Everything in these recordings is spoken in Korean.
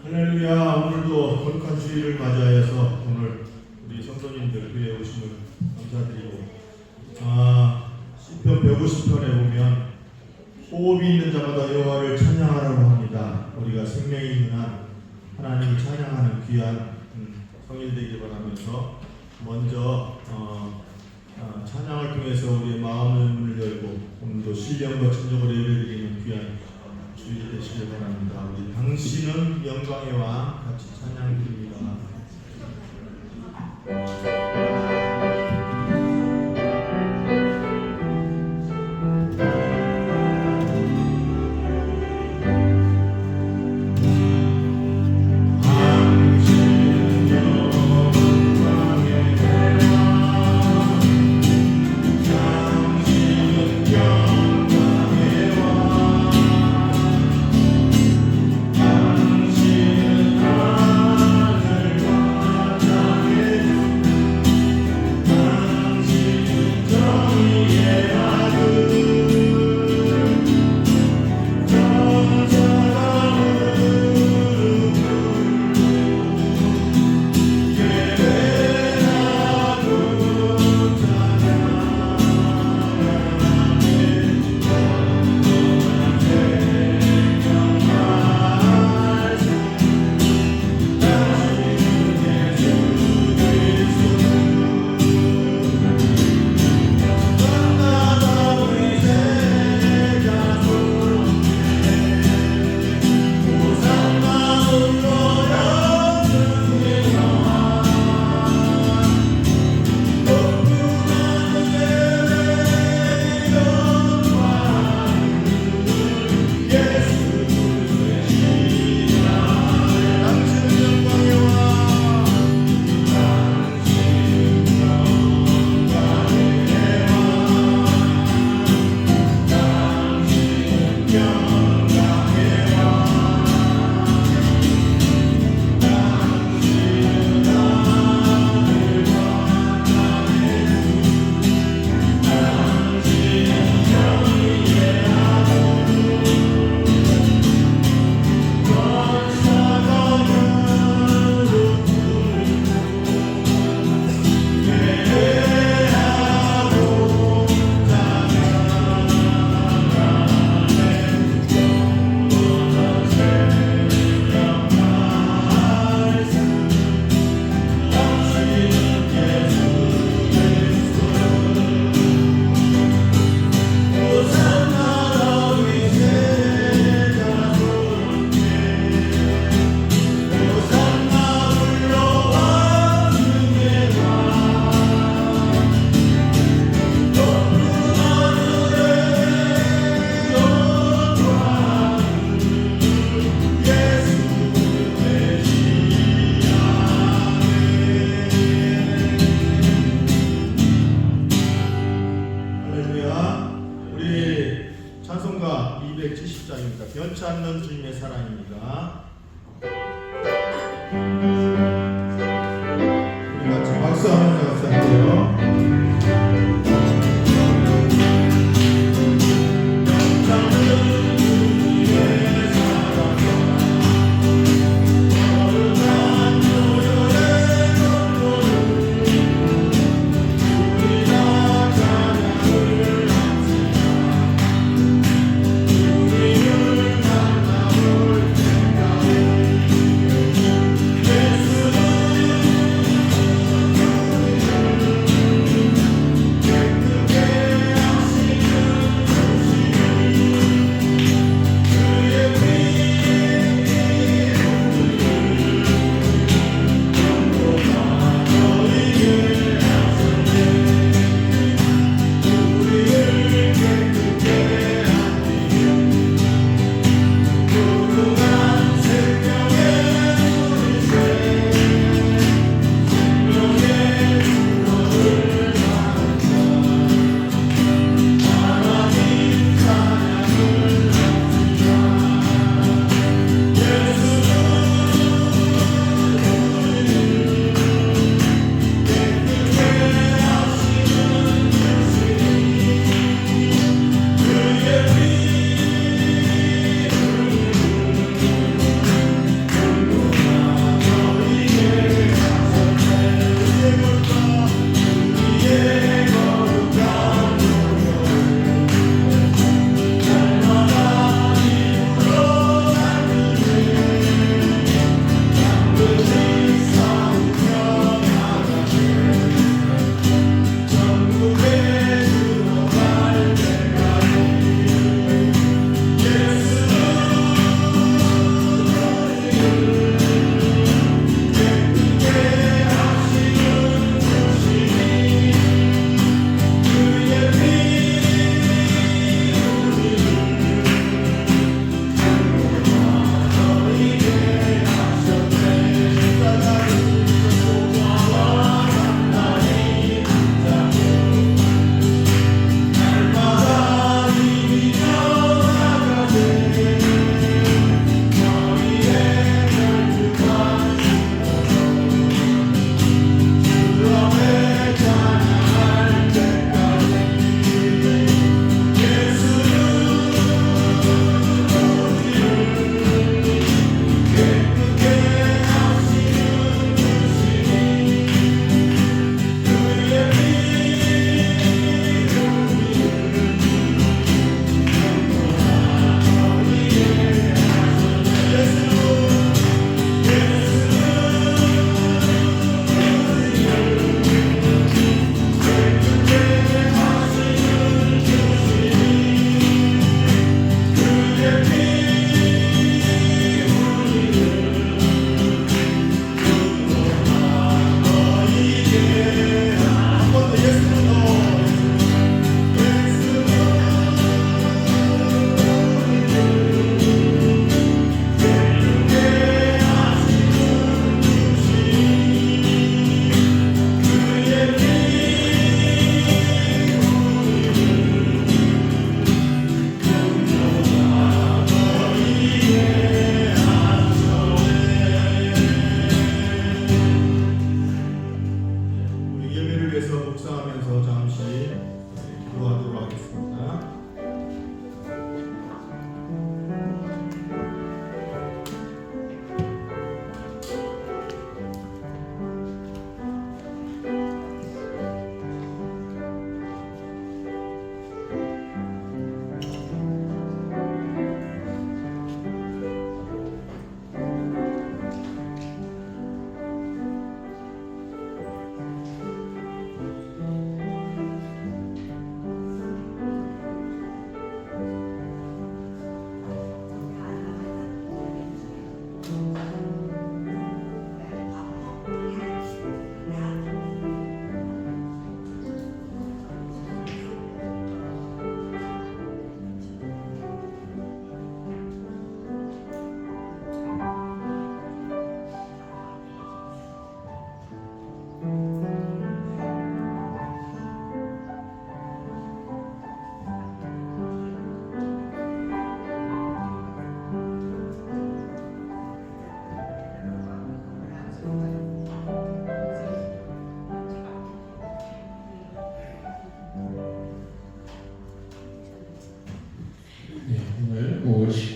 할렐루야. 오늘도 거룩한 주일을 맞이하여서 오늘 우리 성도님들 교회에 오심을 감사드리고 시편 150편에 보면 호흡이 있는 자마다 여호와를 찬양하라고 합니다. 우리가 생명이 있는 한 하나님을 찬양하는 귀한 성일 되기를 바라면서 먼저 찬양을 통해서 우리의 마음의 문을 열고 오늘도 신령과 진정으로 예배드리는 귀한 주일 되시길 바랍니다. 우리 당신은 영광의 왕 같이 찬양드립니다. 찬송가 270장입니다. 변치 않는 주님의 사랑입니다. 우리 같이 박수하면서 같이 할게요.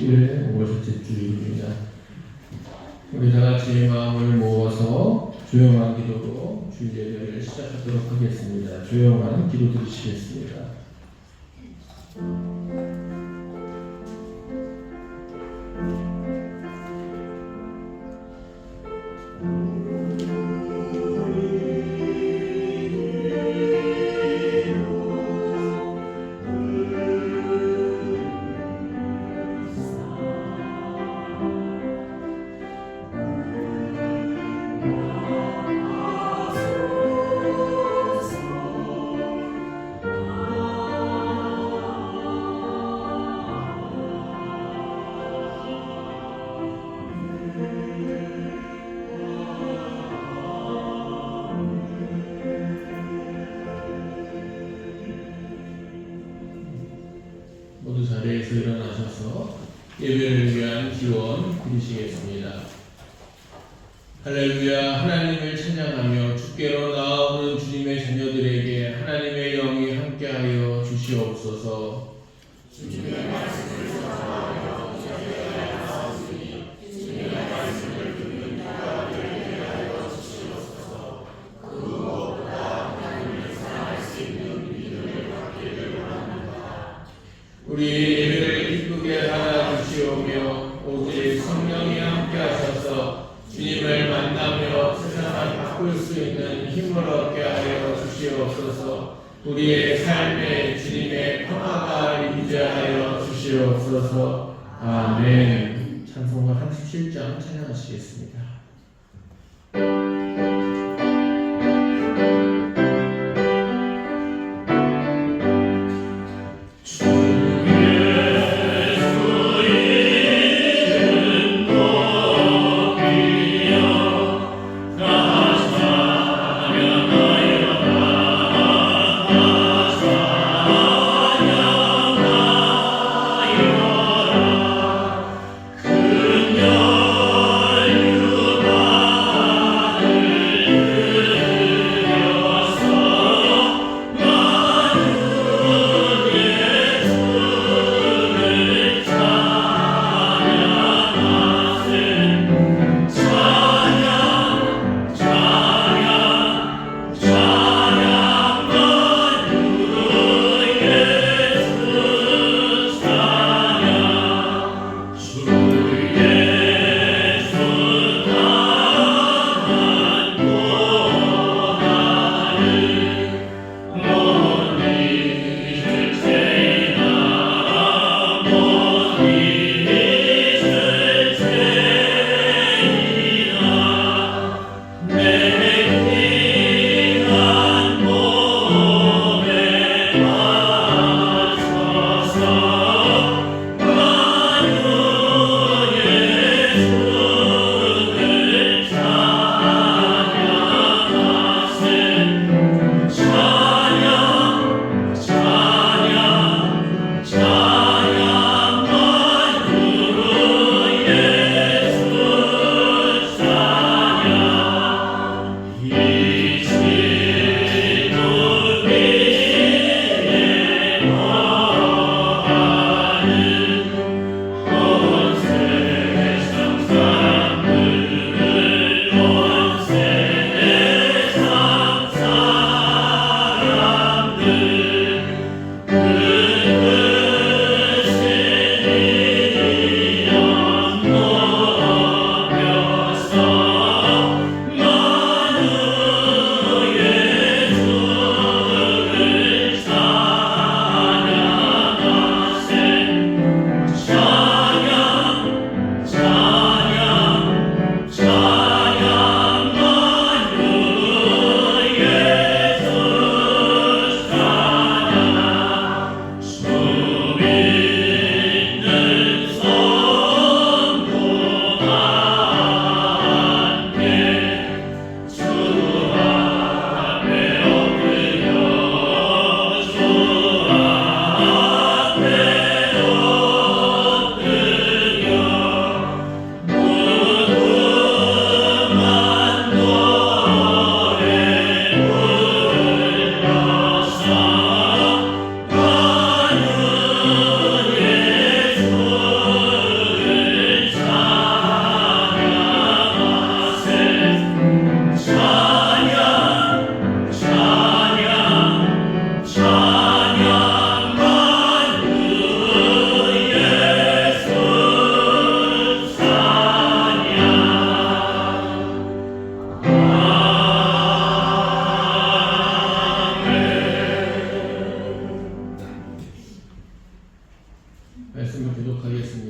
20일 5월 셋째 주일입니다. 우리 다 같이 마음을 모아서 조용한 기도로 주일 예배를 시작하도록 하겠습니다. 조용한 기도 드리시겠습니다. 모두 자리에서 일어나셔서 예배를 위한 기원 드리시겠습니다. 할렐루야. 하나님을 찬양하며 주께로 나아오는 주님의 자녀들에게 하나님의 영이 함께하여 주시옵소서. 주님의 말씀을 전하여 저희에게 나아오시니 주님의 말씀을 듣는 자가 되게 하여 주시옵소서. 그 무엇보다 하나님을 사랑할 수 있는 믿음을 갖기를 원합니다. 우리 예배를 기쁘게 하여 주시오며 오직 성령이 함께 하셔서 주님을 만나며 세상을 바꿀 수 있는 힘을 얻게 하여 주시옵소서. 우리의 삶에 주님의 평화가 임재하여 주시옵소서. 아멘. 찬송가 37장 찬양하시겠습니다. 큰 열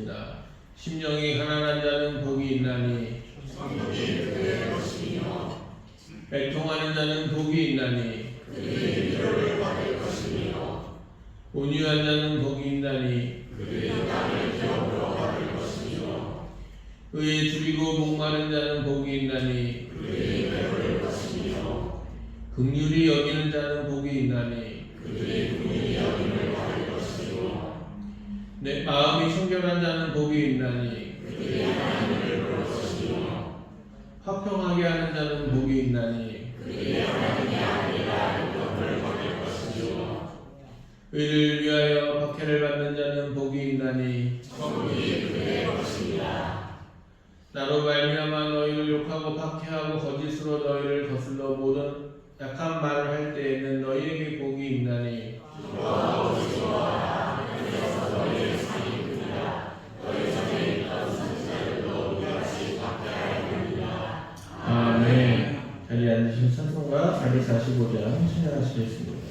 하겠습니다. 심령이 가난한 자는 복이 있나니 애통하는 자는 복이 있나니 온유한 자는 복이 있나니 의에 줄이고 목마른 자는 복이 있나니 긍휼히 여기는 자는 복이 있나니 내 마음이 청결한 자는 복이 있나니 화평하게 하는 자는 복이 있나니 의를 위하여 박해를 받는 자는 복이 있나니 나로 말미암아 너희를 욕하고 박해하고 거짓으로 너희를 거슬러 모든 약한 말을 할 때에는 너희에게 복이 있나니 아멘. 자리에 앉으신 찬송가 445장 찬양하시겠습니다.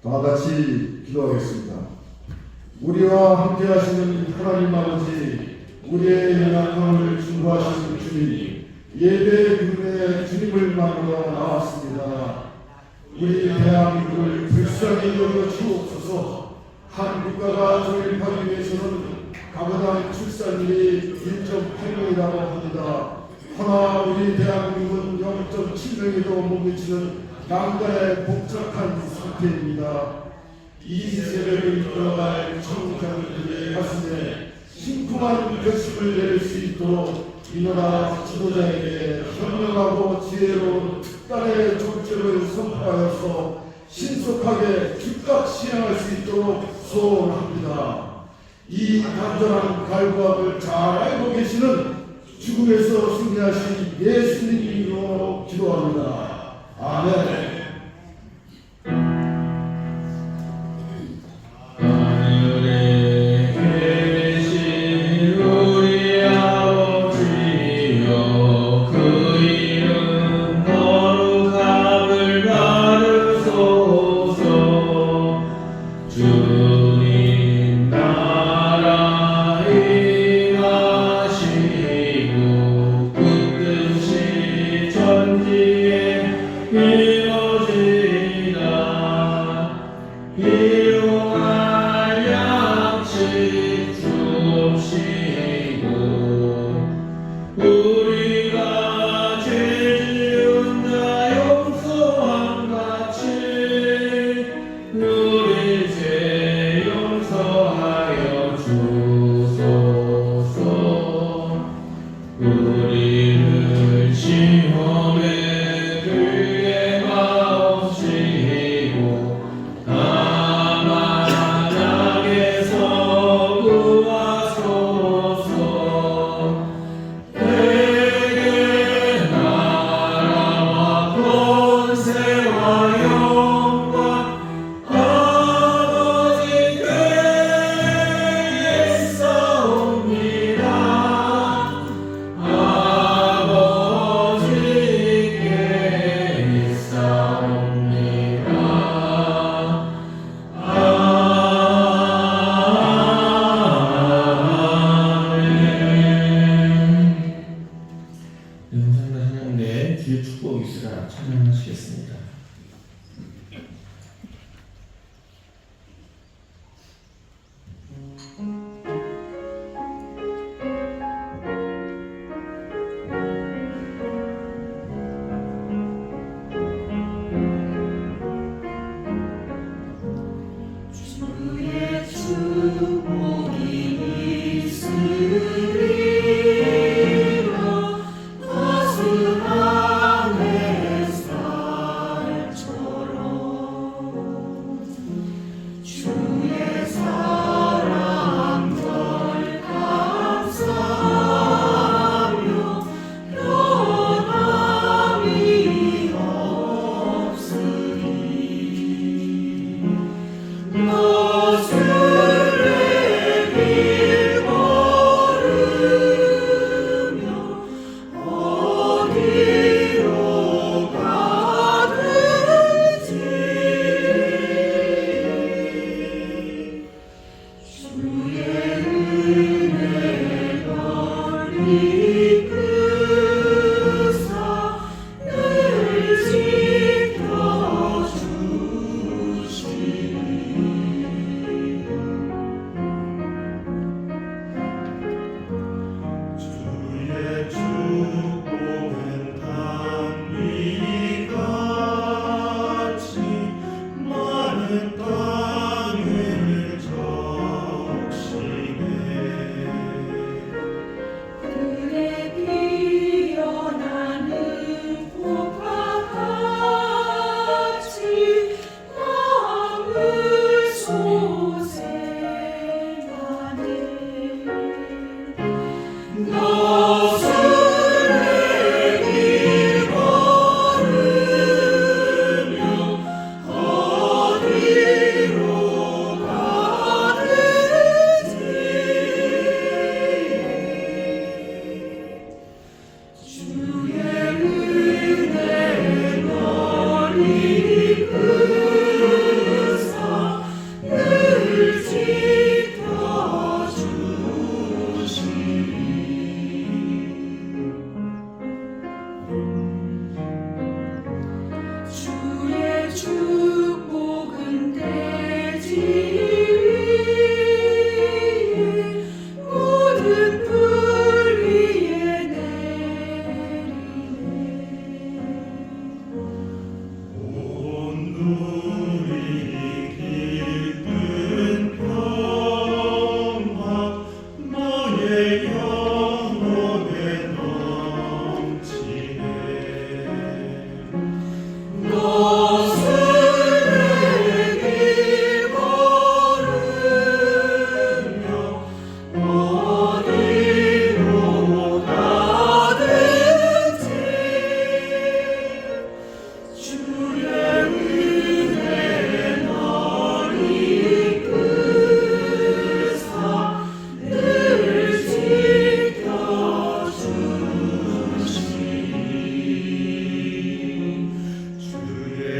다 같이 기도하겠습니다. 우리와 함께 하시는 하나님 아버지, 우리의 연약함을 중보하시는 주님, 예배 그늘에 주님을 만나러 나왔습니다. 우리 대한민국을 불쌍히 여겨 주옵소서. 한 국가가 조립하기 위해서는 가구당 출산율이 1.8명이라고 합니다. 허나 우리 대한민국은 0.7명에도 못 미치는 양날의 복잡한 상태입니다. 이 세대를 이끌어갈 청장들의 가슴에 심쿵한 결심을 내릴 수 있도록 이 나라 지도자에게 현명하고 지혜로운 특단의 정책을 선포하여서 신속하게 즉각 시행할 수 있도록 소원합니다. 이 간절한 갈구함을 잘 알고 계시는 죽음에서 승리하신 예수님 이름으로 기도합니다. 아멘. 하늘에 계신 우리 아버지여 그 이름 이루어지이다. 일용할 양식 주옵시고 우리가 죄 지은 자 용서함 같이 우리 죄 용서하여 주소서. 우리를 시험에 들게 마옵시고 다만 악에서 구하소서. 내게 나라와 권세와 영광 아버지께 있사옵니다. 아버지께 있사옵니다. 아멘. 영상과 찬양대 주의 축복이 있으라 찬양하시겠습니다. 주의 축복이 있으리라. 가슴 안에 쌀처럼 주의 사랑 널 감사하며 변함이 없으리. 너를 길 걸으며 어디로 가든지 주의 은혜 널 이끄사 늘 지켜주시리. 주의 축복은 단비같이 많은 땅을 적시네. 그의 피어나는 꽃과 같이 마음을 솟아나네. 너를 길 걸으며 어디로 가든지 주의 은혜 널 이끄사 늘 지켜주시리. 주의 축복은 대지 위에 모든 풀 위에 내리네. 온누리 깃든 평화 너의 영혼에 넘치네. 너를 길 걸으며 어디로 가든지 주의 은혜 널 이끄사 늘 지켜주시리. 주의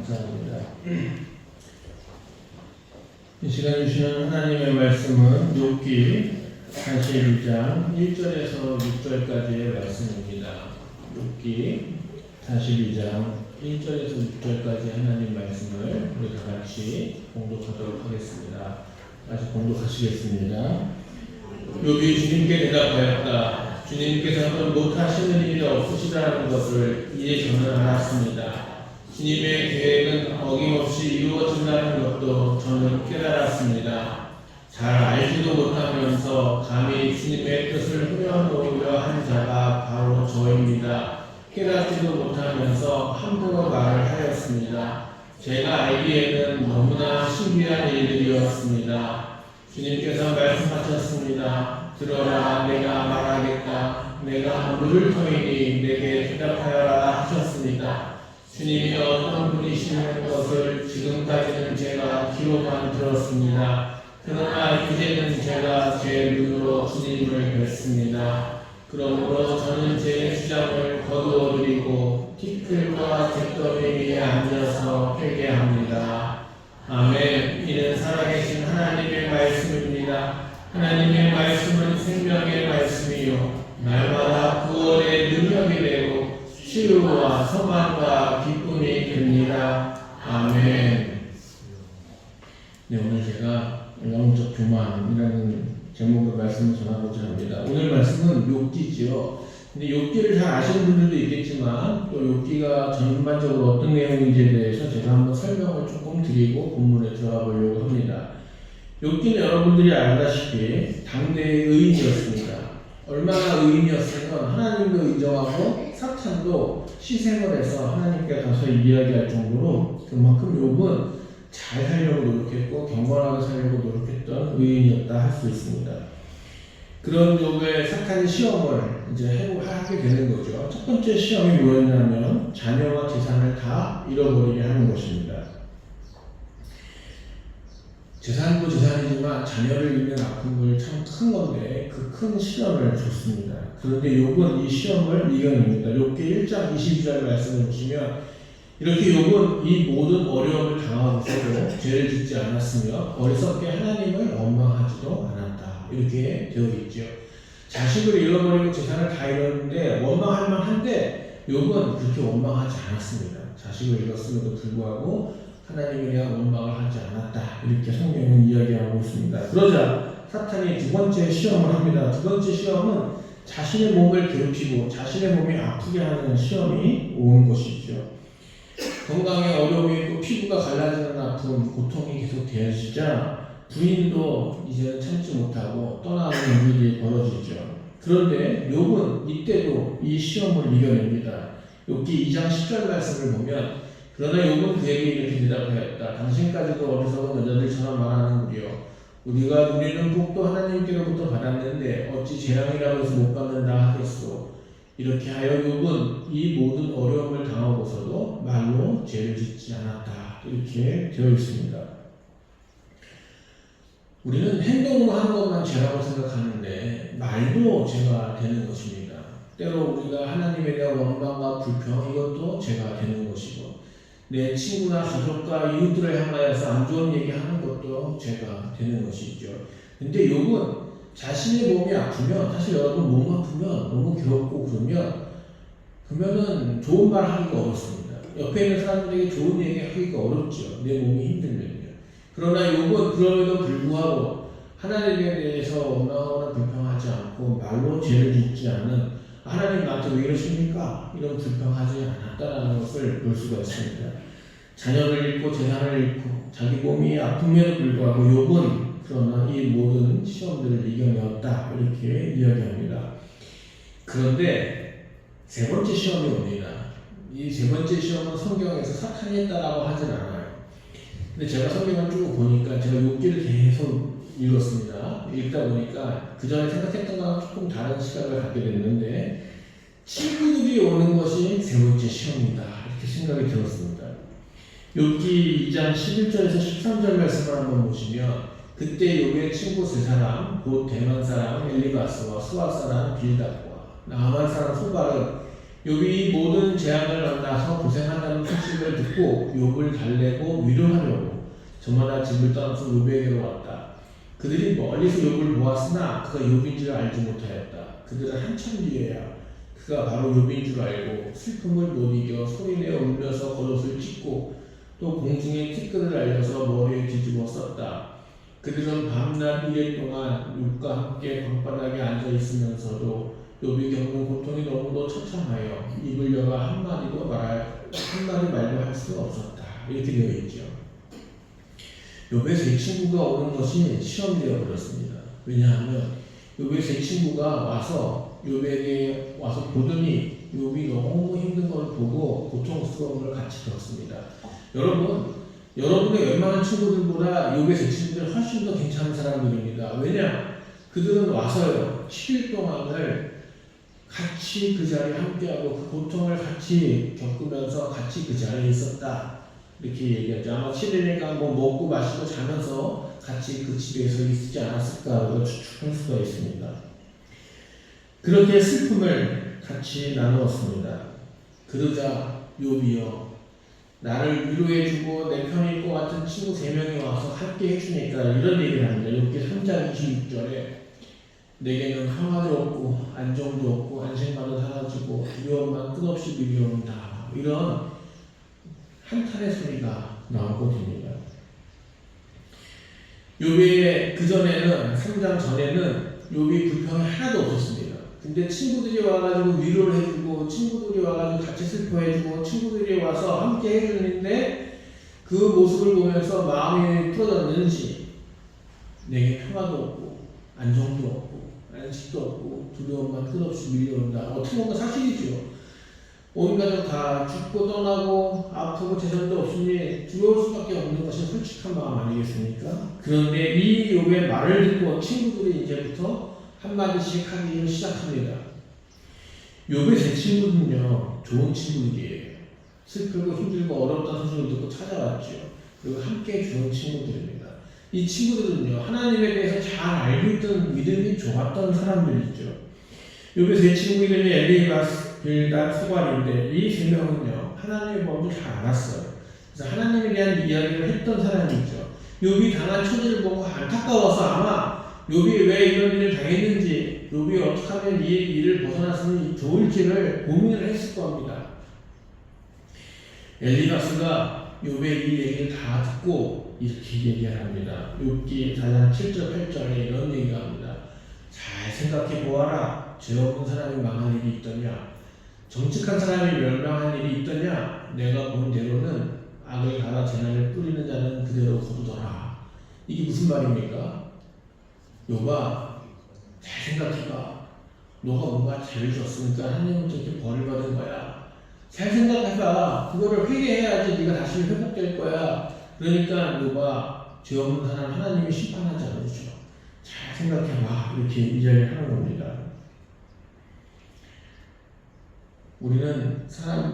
감사합니다. 이 시간 주시는 하나님의 말씀은 욥기 42장 1절에서 6절까지의 말씀입니다. 욥기 42장 1절에서 6절까지 하나님 말씀을 우리 다 같이 공독하도록 하겠습니다. 다시 공독하시겠습니다. 욥이 주님께 대답하였다. 주님께서는 못하시는 일이 없으시다는 것을 이제 저는 알았습니다. 주님의 계획은 어김없이 이루어진다는 것도 저는 깨달았습니다. 잘 알지도 못하면서 감히 주님의 뜻을 흐려놓으려 한 자가 바로 저입니다. 깨닫지도 못하면서 함부로 말을 하였습니다. 제가 알기에는 너무나 신비한 일들이었습니다. 주님께서 말씀하셨습니다. 들어라, 내가 말하겠다. 내가 물을 터이니 내게 대답하여라 하셨습니다. 주님이 어떤 분이시는 것을 지금까지는 제가 귀로만 들었습니다. 그러나 이제는 제가 제 눈으로 주님을 뵙습니다. 그러므로 저는 제 주장을 거두어드리고 티끌과 잿더미 위에 앉아서 회개합니다. 아멘. 이는 살아계신 하나님의 말씀입니다. 하나님의 말씀은 생명의 말씀이요 날마다 구원의 능력이 되고 치유와 소망과 기쁨이 됩니다. 아멘. 네, 오늘 제가 영적 교만이라는 제목의 말씀을 전하고자 합니다. 오늘 말씀은 욥기지요. 근데 욥기를 잘 아시는 분들도 있겠지만 또 욥기가 전반적으로 어떤 내용인지에 대해서 제가 한번 설명을 조금 드리고 본문에 들어가 보려고 합니다. 욥기는 여러분들이 알다시피 당대의 의인이었습니다. 얼마나 의인이었으면 하나님도 인정하고 사탄도 시샘을 해서 하나님께 가서 이야기할 정도로 그만큼 욥은 잘 살려고 노력했고 경건하게 살려고 노력했던 의인이었다 할 수 있습니다. 그런 욥의 사탄의 시험을 이제 하게 되는 거죠. 첫 번째 시험이 뭐였냐면 자녀와 재산을 다 잃어버리게 하는 것입니다. 재산도 재산이지만 자녀를 잃는 아픔을 참 큰 건데 그 큰 시험을 줬습니다. 그런데 욥은 이 시험을 이겨냅니다. 욥기 1장 22절 말씀을 보시면 이렇게 욥은 이 모든 어려움을 당하고서도 죄를 짓지 않았으며 어리석게 하나님을 원망하지도 않았다. 이렇게 되어 있죠. 자식을 잃어버리고 재산을 다 잃었는데 원망할 만한데 욥은 그렇게 원망하지 않았습니다. 자식을 잃었음에도 불구하고 하나님에 대한 원망을 하지 않았다. 이렇게 성경은 이야기하고 있습니다. 그러자 사탄이 두 번째 시험을 합니다. 두 번째 시험은 자신의 몸을 괴롭히고 자신의 몸이 아프게 하는 시험이 온 것이죠. 건강에 어려움이 있고 피부가 갈라지는 아픔, 고통이 계속 되어지자 부인도 이제는 참지 못하고 떠나는 일이 벌어지죠. 그런데 욥은 이때도 이 시험을 이겨냅니다. 욥기 2장 10절 말씀을 보면 그러나 욥은 그에게 이렇게 대답하였다. 당신까지도 어리석은 여자들처럼 말하는구려. 우리가 누리는 복도 하나님께로부터 받았는데 어찌 재앙이라고 해서 못 받는다 하겠소. 이렇게 하여 욥은 이 모든 어려움을 당하고서도 말로 죄를 짓지 않았다. 이렇게 되어 있습니다. 우리는 행동으로 하는 것만 죄라고 생각하는데 말도 죄가 되는 것입니다. 때로 우리가 하나님에 대한 원망과 불평 이것도 죄가 되는 것이고 내 친구나 가족과 이웃들을 향하여서 안 좋은 얘기하는 것도 죄가 되는 것이죠. 근데 욥은 자신의 몸이 아프면 사실 여러분 몸 아프면 너무 괴롭고 그러면은 좋은 말 하기가 어렵습니다. 옆에 있는 사람들에게 좋은 얘기 하기가 어렵죠. 내 몸이 힘들면요. 그러나 욥은 그럼에도 불구하고 하나님에 대해서 원망하거나 불평하지 않고 말로 죄를 짓지 않은 하나님 나한테 왜 이러십니까? 이런 불평하지 않았다는 것을 볼 수가 있습니다. 자녀를 잃고 재산을 잃고 자기 몸이 아픔에도 불구하고 욥은 그러나 이 모든 시험들을 이겨내었다 이렇게 이야기합니다. 그런데 세 번째 시험이 옵니다. 이 세 번째 시험은 성경에서 사탄이 했다라고 하진 않아요. 근데 제가 성경을 쭉 보니까 제가 욥기를 계속 읽었습니다. 읽다 보니까 그 전에 생각했던 거랑 조금 다른 시각을 갖게 됐는데 친구들이 오는 것이 세 번째 시험이다 이렇게 생각이 들었습니다. 욥기 2장 11절에서 13절 말씀을 한번 보시면 그때 욥의 친구 세 사람 곧 대만 사람 엘리바스와 수아 사람 빌닷과 나만 사람 소발은 욥이 모든 재앙을 만나서 고생한다는 소식을 듣고 욥을 달래고 위로하려고 저마다 집을 떠나서 욥에게로 왔다. 그들이 멀리서 욥을 보았으나 그가 욥인 줄 알지 못하였다. 그들은 한참 뒤에야 그가 바로 욥인 줄 알고 슬픔을 못 이겨 소리내어 울면서 겉옷을 찢고 또 공중에 티끌을 날려서 머리에 뒤집어 썼다. 그들은 밤낮 이래 동안 욥과 함께 방바닥에 앉아 있으면서도 욥이 겪는 고통이 너무도 처참하여 입을 열어 한마디 말도 할 수 없었다. 이렇게 되어 있죠. 욥의 세 친구가 오는 것이 시험이 되어 버렸습니다. 왜냐하면 욥의 세 친구가 와서 욥에게 와서 보더니 욥이 너무 힘든 걸 보고 고통스러운 걸 같이 겪습니다. 여러분의 웬만한 친구들보다 욥의 세 친구들이 훨씬 더 괜찮은 사람들입니다. 왜냐? 그들은 와서요 7일 동안을 같이 그 자리에 함께하고 그 고통을 같이 겪으면서 같이 그 자리에 있었다. 이렇게 얘기하죠. 아마 7일이니까 뭐 먹고 마시고 자면서 같이 그 집에서 있지 않았을까 추측할 수가 있습니다. 그렇게 슬픔을 같이 나누었습니다. 그러자 욥이여 나를 위로해주고 내 편일 것 같은 친구 3명이 와서 함께 해주니까 이런 얘기를 합니다. 욥기 3장 26절에 내게는 평화도 없고 안정도 없고 안식만은 사라지고 두려움만 끝없이 밀려온다. 이런 한탄의 소리가 나오고 됩니다. 욥의 그전에는 3장 전에는 욥이 불평이 하나도 없었습니다. 근데 친구들이 와가지고 위로를 해주고 친구들이 와가지고 같이 슬퍼해주고 친구들이 와서 함께 해주는데 그 모습을 보면서 마음이 풀어졌는지 내게 평화도 없고 안정도 없고 안식도 없고 두려움만 끝없이 밀려온다. 어떻게 보면 사실이죠. 온 가족 다 죽고 떠나고 아프고 재산도 없으니 두려울 수밖에 없는 것이 솔직한 마음 아니겠습니까? 그런데 이 욥의 말을 듣고 친구들이 이제부터 한마디씩 하기 시작합니다. 욥의 제 친구는요 좋은 친구들이에요. 슬프고 힘들고 어렵다는 소식을 듣고 찾아왔죠. 그리고 함께 좋은 친구들입니다. 이 친구들은요 하나님에 대해서 잘 알고 있던 믿음이 좋았던 사람들이죠. 욥의 세 친구 이름이 엘리바스, 빌닷, 소갈인데 이 세 명은요 하나님의 법을 잘 알았어요. 그래서 하나님에 대한 이야기를 했던 사람이죠. 욥이 당한 처지를 보고 안타까워서 아마 욥이 왜 이런 일을 당했는지 욥이 어떻게 하면 이 일을 벗어났으면 좋을지를 고민을 했을 겁니다. 엘리바스가 욥의 이 얘기를 다 듣고 이렇게 얘기를 합니다. 욥기 4장 7절 8절에 이런 얘기가 합니다. 잘 생각해 보아라. 죄 없는 사람이 망한 일이 있더냐? 정직한 사람이 멸망한 일이 있더냐? 내가 본 대로는 악을 갈아 재난을 뿌리는 자는 그대로 거두더라. 이게 무슨 말입니까? 욥아 잘 생각해봐. 너가 뭔가 죄를 졌으니까 하나님한테 이렇게 벌을 받은 거야. 잘 생각해봐. 그거를 회개해야지 네가 다시 회복될 거야. 그러니까 욥아 죄 없는 사람 하나님이 심판하지 않으시죠. 잘 생각해봐. 이렇게 이야기를 하는 겁니다. 우리는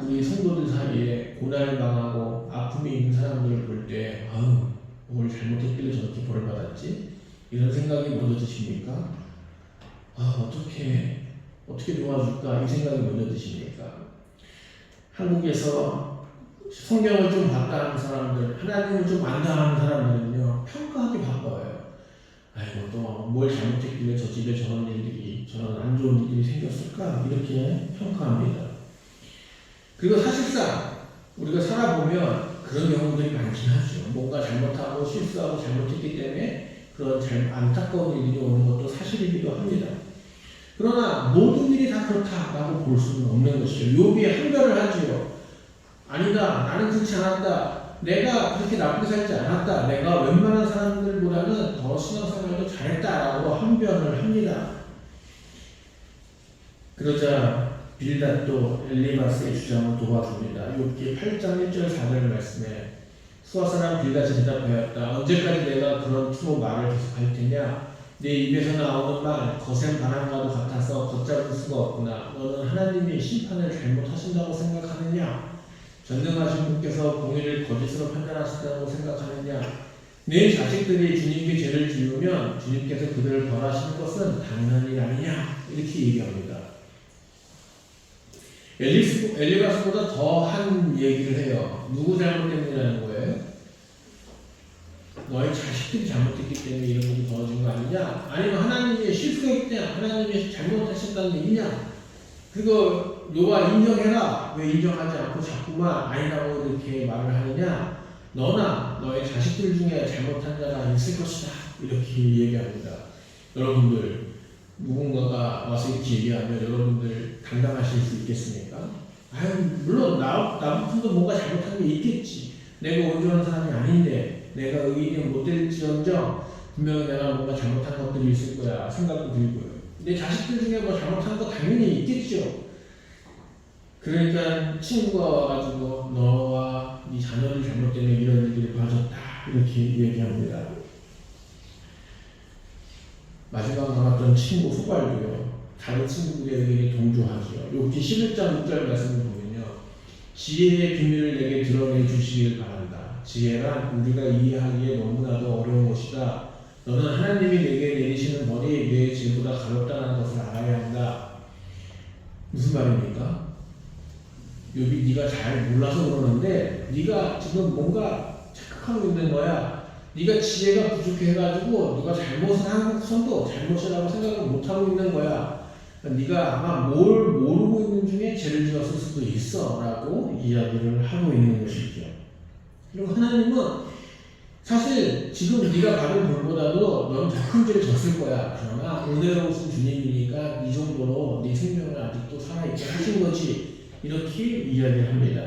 우리 성도들 사이에 고난을 당하고 아픔이 있는 사람들을 볼 때 뭘 잘못했길래 저렇게 벌을 받았지? 이런 생각이 먼저 드십니까? 어떻게 도와줄까? 이 생각이 먼저 드십니까? 한국에서 성경을 좀 봤다 하는 사람들, 하나님을 좀 안다 하는 사람들은요 평가하기 바빠요. 아이고 또 뭘 잘못했길래 저 집에 저런 안 좋은 일이 생겼을까? 이렇게 평가합니다. 그리고 사실상 우리가 살아보면 그런 경우들이 많긴 하죠. 뭔가 잘못하고 실수하고 잘못했기 때문에 그런 안타까운 일이 오는 것도 사실이기도 합니다. 그러나 모든 일이 다 그렇다라고 볼 수는 없는 것이죠. 욥이 한결을 하지요. 아니다. 나는 그렇지 않았다. 내가 그렇게 나쁘게 살지 않았다. 내가 웬만한 사람들보다는 더 신앙생활도 잘했다라고 항변을 합니다. 그러자 빌닷도 엘리바스의 주장을 도와줍니다. 욥기 8장 1절 4절 말씀에 수아 사람 빌닷이 대답하였다. 언제까지 내가 그런 투로 말을 계속할 테냐? 내 입에서 나오는 말 거센 바람과도 같아서 걷잡을 수가 없구나. 너는 하나님이 심판을 잘못하신다고 생각하느냐? 전능하신 분께서 공의를 거짓으로 판단하신다고 생각하느냐? 내 자식들이 주님께 죄를 지으면 주님께서 그들을 벌하시는 것은 당연한 일 아니냐? 이렇게 얘기합니다. 엘리바스보다 더 한 얘기를 해요. 누구 잘못 때문이라는 거예요? 너희 자식들이 잘못했기 때문에 이런 일이 벌어진 거 아니냐? 아니면 하나님의 실수가 있냐? 하나님이 잘못하셨다는 얘기냐? 그거 너가 인정해라. 왜 인정하지 않고 자꾸만 아니라고 이렇게 말을 하느냐? 너나 너의 자식들 중에 잘못한 자가 있을 것이다. 이렇게 얘기합니다. 여러분들 누군가가 와서 이렇게 얘기하면 여러분들 감당하실 수 있겠습니까? 물론 나부터도 뭔가 잘못한 게 있겠지. 내가 온전한 사람이 아닌데 내가 의인이 못될지언정 분명히 내가 뭔가 잘못한 것들이 있을 거야 생각도 들고요. 내 자식들 중에 뭐 잘못한 거 당연히 있겠죠. 그러니까 친구가 와가지고 너와 네 자녀들 잘못 때문에 이런 일들이 벌어졌다 이렇게 얘기합니다. 마지막 남았던 친구 후발도요. 다른 친구들의 의견에 동조하죠. 욥기 11장 6절 말씀을 보면요. 지혜의 비밀을 내게 드러내 주시길 바란다. 지혜란 우리가 이해하기에 너무나도 어려운 것이다. 너는 하나님이 내게 내리시는 벌이 내 죄보다 가볍다는 것을 알아야 한다. 무슨 말입니까? 욥이 네가 잘 몰라서 그러는데 네가 지금 뭔가 착각하고 있는 거야. 네가 지혜가 부족해가지고 누가 잘못을 하고서도 잘못이라고 생각을 못하고 있는 거야. 네가 아마 뭘 모르고 있는 중에 죄를 지었을 수도 있어 라고 이야기를 하고 있는 것이죠. 그리고 하나님은 사실 지금 네가 받은 벌보다도 넌 더 큰 죄를 졌을 거야. 그러나 은혜로우신 주님이니까 이 정도로 네 생명을 아직도 살아있게 하신 거지. 이렇게 이야기를 합니다.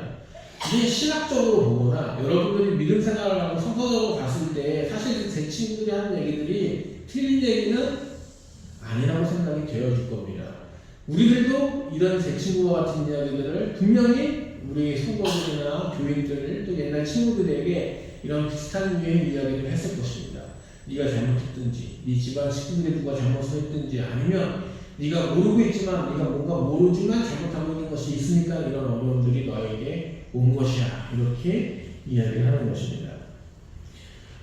이게 신학적으로 보거나 여러분들이 믿음 생활을 하고 성서적으로 봤을 때 사실 제 친구들이 하는 얘기들이 틀린 얘기는 아니라고 생각이 되어질 겁니다. 우리들도 이런 제 친구와 같은 이야기들을 분명히 우리 성도들이나 교인들 또 옛날 친구들에게 이런 비슷한 유의 이야기를 했을 것입니다. 네가 잘못했든지 네 집안 식구들이 누가 잘못을 했든지 아니면 네가 모르고 있지만 네가 뭔가 모르지만 잘못하고 있는 것이 있으니까 이런 어려움들이 너에게 온 것이야. 이렇게 이야기를 하는 것입니다.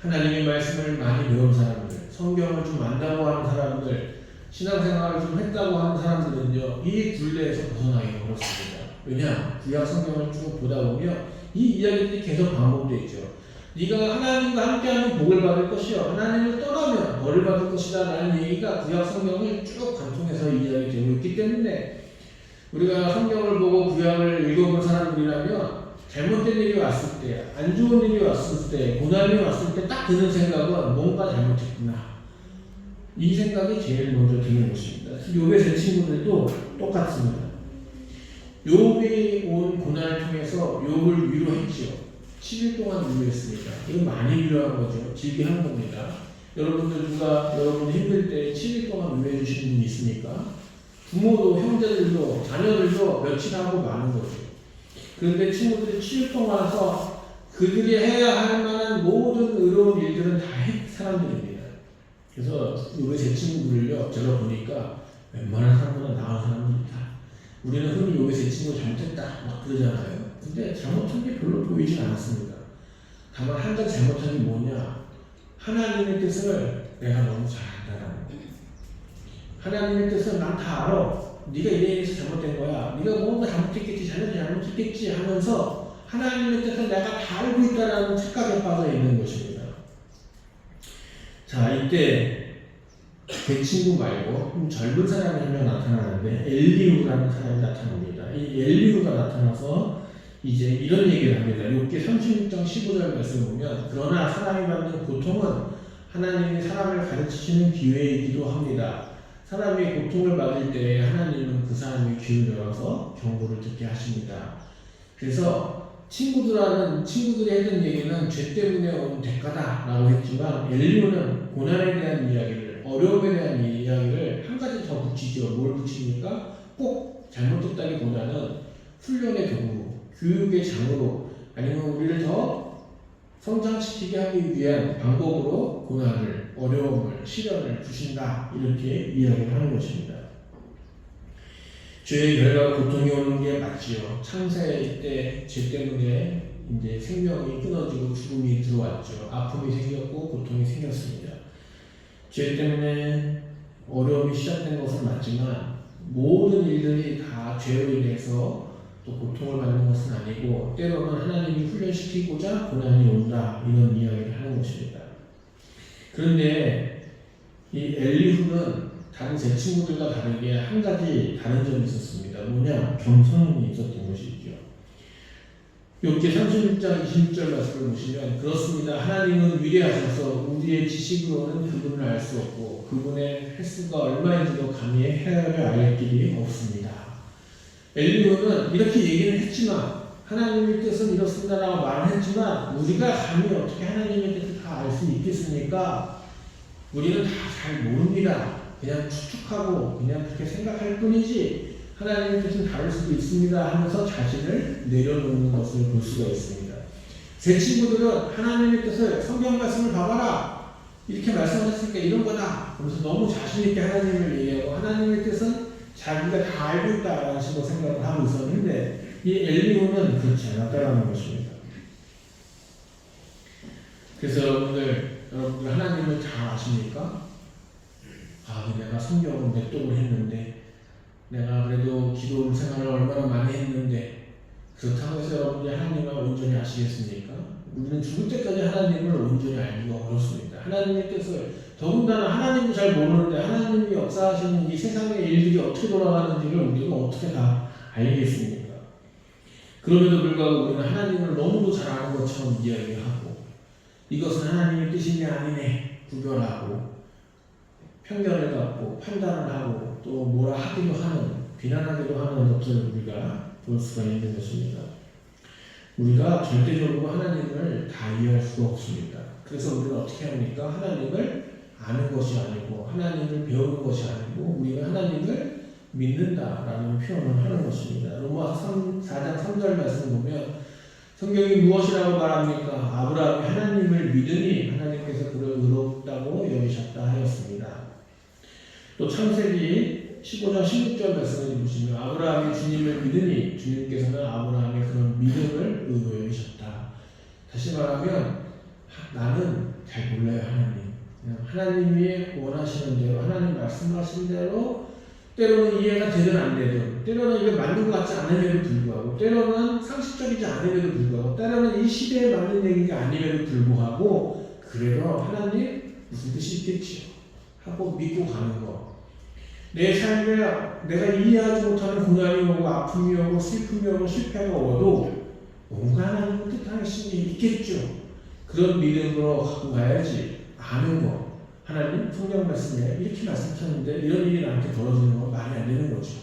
하나님의 말씀을 많이 배운 사람들, 성경을 좀 안다고 하는 사람들, 신앙생활을 좀 했다고 하는 사람들은요, 이 굴레에서 벗어나기가 어렵습니다. 왜냐? 구약 성경을 쭉 보다 보면 이 이야기들이 계속 반복되어 있죠. 네가 하나님과 함께하면 복을 받을 것이요 하나님을 떠나면 벌을 받을 것이다 라는 얘기가 구약 성경을 쭉 관통해서 이야기되고 있기 때문에 우리가 성경을 보고 구약을 읽어본 사람들이라면 잘못된 일이 왔을 때, 안 좋은 일이 왔을 때, 고난이 왔을 때 딱 드는 생각은 뭔가 잘못했구나. 이 생각이 제일 먼저 드는 것입니다. 욥의 제 친구들도 똑같습니다. 욥이 온 고난을 통해서 욥을 위로했지요. 7일 동안 위로했습니다. 이건 많이 위로한 거죠. 길게 한 겁니다. 여러분들 누가 여러분이 힘들 때 7일 동안 위로해 주시는 분이 있습니까? 부모도 형제들도 자녀들도 며칠 하고 마는 거죠. 그런데 친구들이 7일 동안 해서 그들이 해야 할 만한 모든 의로운 일들은 다 한 사람들입니다. 그래서 우리 제 친구들을요, 제가 보니까 웬만한 사람보다 나은 사람들이다. 우리는 흔히 요게 제 친구 잘못했다 막 그러잖아요. 근데 잘못한 게 별로 보이진 않았습니다. 다만 한 가지 잘못한 게 뭐냐? 하나님의 뜻을 내가 너무 잘 안다라는 거예요. 하나님의 뜻을 난 다 알아. 네가 이래서 잘못된 거야. 네가 뭔가 잘못했겠지, 자녀도 잘못했겠지 하면서 하나님의 뜻을 내가 다 알고 있다라는 착각에 빠져 있는 것입니다. 자, 이때 제 친구 말고 좀 젊은 사람이 한 명 나타나는데 엘리후라는 사람이 나타납니다. 이 엘리후가 나타나서 이제 이런 얘기를 합니다. 욥기 36장 15절 말씀을 보면 그러나 사람이 받는 고통은 하나님이 사람을 가르치시는 기회이기도 합니다. 사람이 고통을 받을 때 하나님은 그 사람의 귀를 열어서 경고를 듣게 하십니다. 그래서 친구들이 했던 얘기는 죄 때문에 온 대가다라고 했지만 엘리후는 고난에 대한 이야기를, 어려움에 대한 이야기를 한 가지 더 붙이죠. 뭘 붙입니까? 꼭 잘못했다기보다는 훈련의 도구, 교육의 장으로 아니면 우리를 더 성장시키게 하기 위한 방법으로 고난을, 어려움을, 시련을 주신다. 이렇게 이야기를 하는 것입니다. 죄의 결과가 고통이 오는 게 맞지요. 창세 때 죄 때문에 이제 생명이 끊어지고 죽음이 들어왔죠. 아픔이 생겼고 고통이 생겼습니다. 죄 때문에 어려움이 시작된 것은 맞지만 모든 일들이 다 죄로 인해서 또 고통을 받는 것은 아니고 때로는 하나님이 훈련시키고자 고난이 온다 이런 이야기를 하는 것입니다. 그런데 이 엘리후는 다른 제 친구들과 다르게 한 가지 다른 점이 있었습니다. 뭐냐? 겸손이 있었던 것이죠. 욥기 36장 26절 말씀을 보시면 그렇습니다. 하나님은 위대하셔서 우리의 지식으로는 그분을 알 수 없고 그분의 횟수가 얼마인지도 감히 헤아려 알 길이 없습니다. 엘리후는 이렇게 얘기는 했지만 하나님의 뜻은 이렇습니다라고 말을 했지만 우리가 감히 어떻게 하나님의 뜻을 다 알 수 있겠습니까? 우리는 다 잘 모릅니다. 그냥 추측하고 그냥 그렇게 생각할 뿐이지 하나님의 뜻은 다를 수도 있습니다 하면서 자신을 내려놓는 것을 볼 수가 있습니다. 제 친구들은 하나님의 뜻을 성경 말씀을 봐봐라 이렇게 말씀하셨으니까 이런 거다 그러면서 너무 자신 있게 하나님을 얘기하고 하나님의 뜻은 자기가 다 알고 있다라는 식으로 생각을 하고 있었는데 이 엘리후는 그렇지 않았다라는 것입니다. 그래서 여러분들 하나님을 잘 아십니까? 내가 성경을 몇 독을 했는데 내가 그래도 기도 생활을 얼마나 많이 했는데 그렇다고 해서 여러분이 하나님을 온전히 아시겠습니까? 우리는 죽을 때까지 하나님을 온전히 알기가 어렵습니다. 하나님의 뜻을 더군다나 하나님도 잘 모르는데 하나님이 역사하시는 이 세상의 일들이 어떻게 돌아가는지를 우리가 어떻게 다 알겠습니까? 그럼에도 불구하고 우리는 하나님을 너무도 잘 아는 것처럼 이야기하고 이것은 하나님의 뜻이냐 아니네 구별하고 편견을 갖고 판단을 하고 또 뭐라 하기도 하는 비난하기도 하는 것들을 우리가 볼 수가 있는 것입니다. 우리가 절대적으로 하나님을 다 이해할 수가 없습니다. 그래서 우리는 어떻게 합니까? 하나님을 아는 것이 아니고 하나님을 배우는 것이 아니고 우리가 하나님을 믿는다라는 표현을 하는 것입니다. 로마서 4장 3절 말씀을 보면 성경이 무엇이라고 말합니까? 아브라함이 하나님을 믿으니 하나님께서 그를 의롭다고 여기셨다 하였습니다. 또 창세기 15장 16절 말씀을 보시면 아브라함이 주님을 믿으니 주님께서는 아브라함의 그런 믿음을 의로 여기셨다. 다시 말하면 나는 잘 몰라요 하나님. 그냥 하나님이 원하시는 대로 하나님 말씀하신 대로 때로는 이해가 되든 안 되든 때로는 이게 맞는 것 같지 않음에도 불구하고 때로는 상식적이지 않음에도 불구하고 때로는 이 시대에 맞는 얘기가 아님에도 불구하고 그래도 하나님 무슨 뜻이 있겠지요 하고 믿고 가는 거. 내 삶에 내가 이해하지 못하는 고난이 오고 아픔이 오고 슬픔이 오고 실패가 오도 뭔가 하나님의 뜻하심이 있겠죠. 그런 믿음으로 갖고 가야지. 아는 거. 하나님 성경 말씀에 이렇게 말씀하셨는데 이런 일이 나한테 벌어지는 건 말이 안 되는 거죠.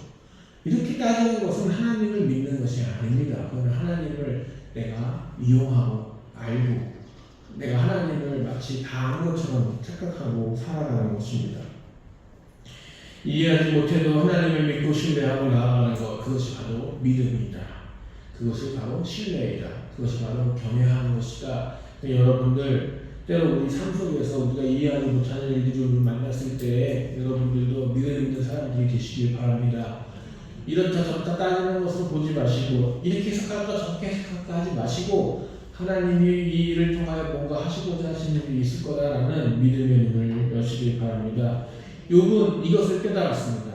이렇게 따지는 것은 하나님을 믿는 것이 아닙니다. 그건 하나님을 내가 이용하고 알고 내가 하나님을 마치 다 아는 것처럼 착각하고 살아가는 것입니다. 이해하지 못해도 하나님을 믿고 신뢰하고 나아가는 것 그것이 바로 믿음이다. 그것이 바로 신뢰이다. 그것이 바로 경외하는 것이다. 여러분들 때로 우리 삶 속에서 우리가 이해하지 못하는 일들을 만났을 때 여러분들도 믿음 있는 사람들이 계시길 바랍니다. 이렇다 저렇다 따지는 것으로 보지 마시고 이렇게 생각할까 저렇게 생각할까 하지 마시고 하나님이 이 일을 통하여 뭔가 하시고자 하시는 일이 있을 거다라는 믿음의 눈을 여시길 바랍니다. 욥은 이것을 깨달았습니다.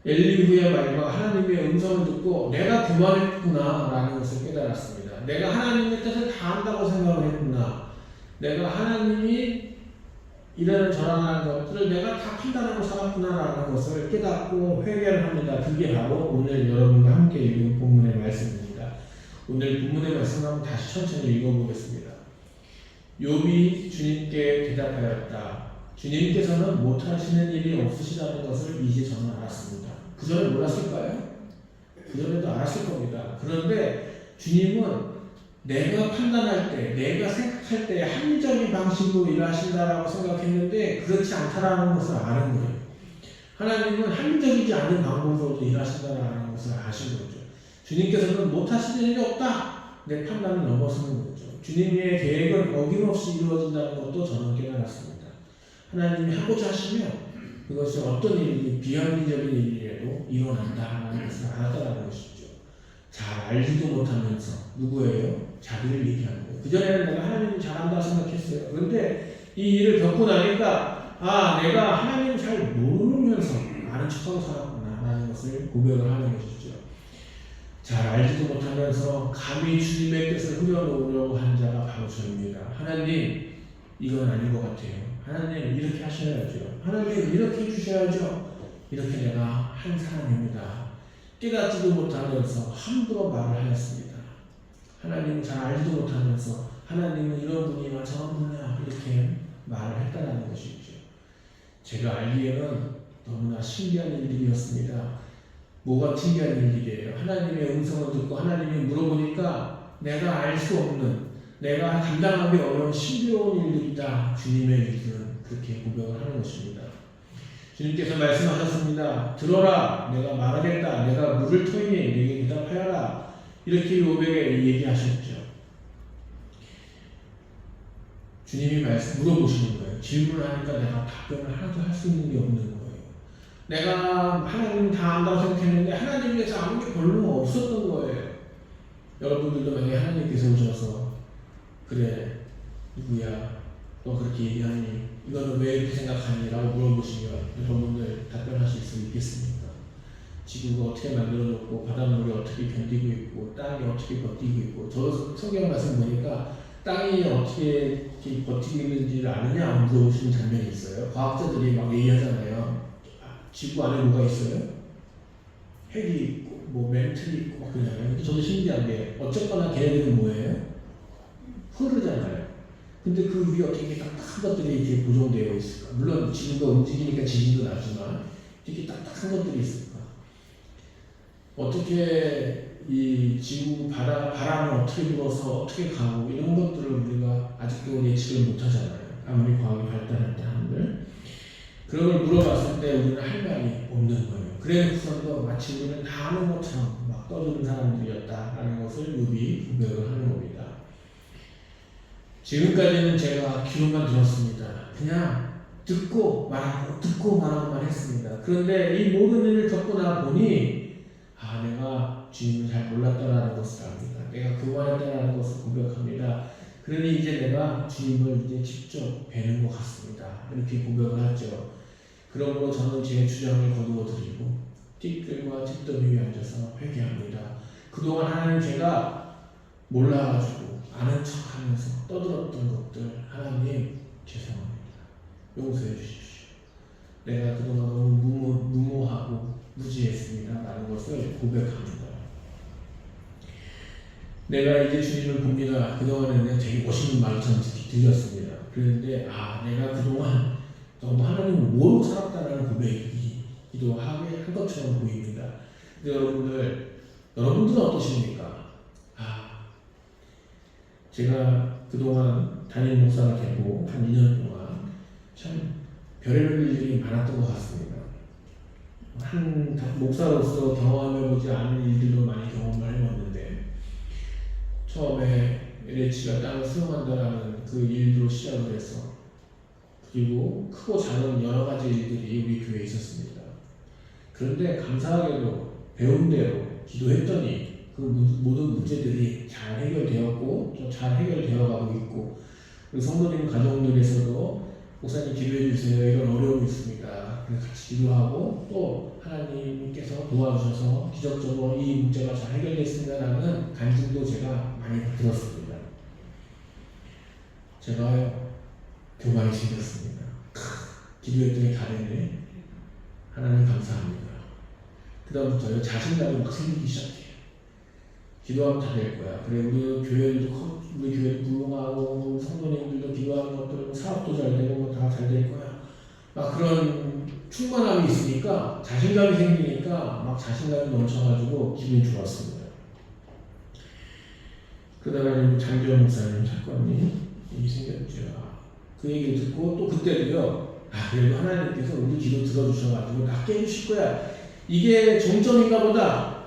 엘리후의 말과 하나님의 음성을 듣고 내가 교만했구나라는 것을 깨달았습니다. 내가 하나님의 뜻을 다 안다고 생각을 했구나. 내가 하나님이 이러는 저러는 것들을 내가 다 판단하고 살았구나라는 것을 깨닫고 회개를 합니다. 그게 바로 오늘 여러분과 함께 읽은 본문의 말씀입니다. 오늘 본문의 말씀을 한번 다시 천천히 읽어보겠습니다. 욥이 주님께 대답하였다. 주님께서는 못하시는 일이 없으시다는 것을 이제 저는 알았습니다. 그 전에 몰랐을까요? 그 전에도 알았을 겁니다. 그런데 주님은 내가 판단할 때, 내가 생각할 때 합리적인 방식으로 일하신다라고 생각했는데 그렇지 않다라는 것을 아는 거예요. 하나님은 합리적이지 않은 방법으로 일하신다라는 것을 아신 거죠. 주님께서는 못하시는 일이 없다. 내 판단을 넘어서는 거죠. 주님의 계획은 어김없이 이루어진다는 것도 저는 깨달았습니다. 하나님이 하고자 하시면 그것이 어떤 일이든 비합리적인 일이라도 일어난다는 것을 알았다는 것이죠. 잘 알지도 못하면서 누구예요? 자기를 얘기하는 거예요. 그전에는 내가 하나님이 잘한다 생각했어요. 그런데 이 일을 겪고 나니까 내가 하나님을 잘 모르면서 아는 척하고 살았구나 라는 것을 고백을 하는 것이죠. 잘 알지도 못하면서 감히 주님의 뜻을 흐려놓으려고 하는 자가 바로 저입니다. 하나님, 이건 아닌 것 같아요. 하나님, 이렇게 하셔야죠. 하나님, 이렇게 해주셔야죠. 이렇게 내가 한 사람입니다. 깨닫지도 못하면서 함부로 말을 하였습니다. 하나님은 잘 알지도 못하면서 하나님은 이런 분이나 저런 분이야 이렇게 말을 했다는 것이죠. 제가 알기에는 너무나 신기한 일들이었습니다. 뭐가 신기한 일들이에요? 하나님의 음성을 듣고 하나님이 물어보니까 내가 알 수 없는, 내가 감당하기 어려운 신비로운 일들이다. 주님의 일들은 그렇게 고백을 하는 것입니다. 주님께서 말씀하셨습니다. 들어라, 내가 말하겠다. 내가 물을 터이니 내게 대답하여라. 이렇게 요백에 얘기하셨죠. 주님이 물어보시는 거예요. 질문을 하니까 내가 답변을 하나도 할 수 있는 게 없는 거예요. 내가 하나님 다 안다고 생각했는데 하나님께서 아무 게 별로 없었던 거예요. 여러분들도 만약에 하나님께서 오셔서 그래 누구야 너 그렇게 얘기하니 이거는 왜 이렇게 생각하니? 라고 물어보시면 여러분들 답변하실 수 있겠습니까? 지구가 어떻게 만들어졌고 바닷물이 어떻게 견디고 있고 땅이 어떻게 버티고 있고 저 성경 말씀 보니까 땅이 어떻게 버티고 있는지를 아느냐 물어보시는 장면이 있어요. 과학자들이 막 얘기하잖아요. 지구 안에 뭐가 있어요? 핵이 있고 뭐 멘틀이 있고 막 그러잖아요. 근데 저도 신기한 게 어쨌거나 걔네들은 뭐예요? 흐르잖아요. 근데 그 위에 어떻게 딱딱한 것들이 이렇게 고정되어 있을까? 물론 지구가 움직이니까 지진도 나지만 이렇게 딱딱한 것들이 있을까? 어떻게 이 지구 바람을 어떻게 불어서 어떻게 가고 이런 것들을 우리가 아직도 예측을 못하잖아요. 아무리 과학이 발달했다 한들 그런 걸 물어봤을 때 우리는 할 말이 없는 거예요. 그래서도 마치 우리는 다 아는 것처럼 막 떠드는 사람들이었다라는 것을 욥이 고백을 하는 겁니다. 지금까지는 제가 귀로만 들었습니다. 그냥 듣고 말하고만 했습니다. 그런데 이 모든 일을 겪고 나 보니 내가 주님을 잘 몰랐다라는 것을 압니다. 내가 교만했다라는 것을 고백합니다. 그러니 이제 내가 주님을 이제 직접 뵈는 것 같습니다. 이렇게 고백을 하죠. 그러므로 저는 제 주장을 거두어 드리고 띠끌과 뒷더미 위에 앉아서 회개합니다. 그동안 하나님 제가 몰라가지고 아는 척하면서 떠들었던 것들 하나님 죄송합니다. 용서해 주십시오. 내가 그동안 너무 무모하고 무지했습니다. 라는 것을 고백합니다. 내가 이제 주님을 봅니다. 그동안에는 되게 멋있는 말처럼 들렸습니다. 그런데 내가 그동안 너무 하나님을 모르고 살았다는 고백이기도 하게 한 것처럼 보입니다. 근데 여러분들은 어떠십니까? 제가 그동안 담임 목사가 되고 한 2년 동안 참 별의별 일들이 많았던 것 같습니다. 한 목사로서 경험해보지 않은 일들도 많이 경험을 해봤는데 처음에 LH가 땅을 수용한다라는 그 일로 시작을 해서 그리고 크고 작은 여러 가지 일들이 우리 교회에 있었습니다. 그런데 감사하게도 배운 대로 기도했더니 그 모든 문제들이 잘 해결되었고 또 잘 해결되어 가고 있고 그리고 성도님 가정들에서도 목사님 기도해 주세요. 이런 어려움이 있습니다. 그래서 같이 기도하고 또 하나님께서 도와주셔서 기적적으로 이 문제가 잘 해결됐습니다라는 간증도 제가 많이 들었습니다. 제가요 교만이 생겼습니다. 기도했더니 다 됐네. 하나님 감사합니다. 그 다음부터요 자신감이 막 생기기 시작해요. 기도하면 다 될 거야. 그래 우리 교회도 부흥하고 성도님들도 기도하는 것들 사업도 잘 되고 다 잘 될 거야. 막 그런 충만함이 있으니까 자신감이 생기니까 막 자신감이 넘쳐가지고 기분이 좋았습니다. 그러다가 장지원 목사님 사건이 생겼죠. 그 얘기를 듣고 또 그때도요. 그래도 하나님께서 우리 기도 들어주셔가지고 낫게 해주실 거야. 이게 정점인가 보다.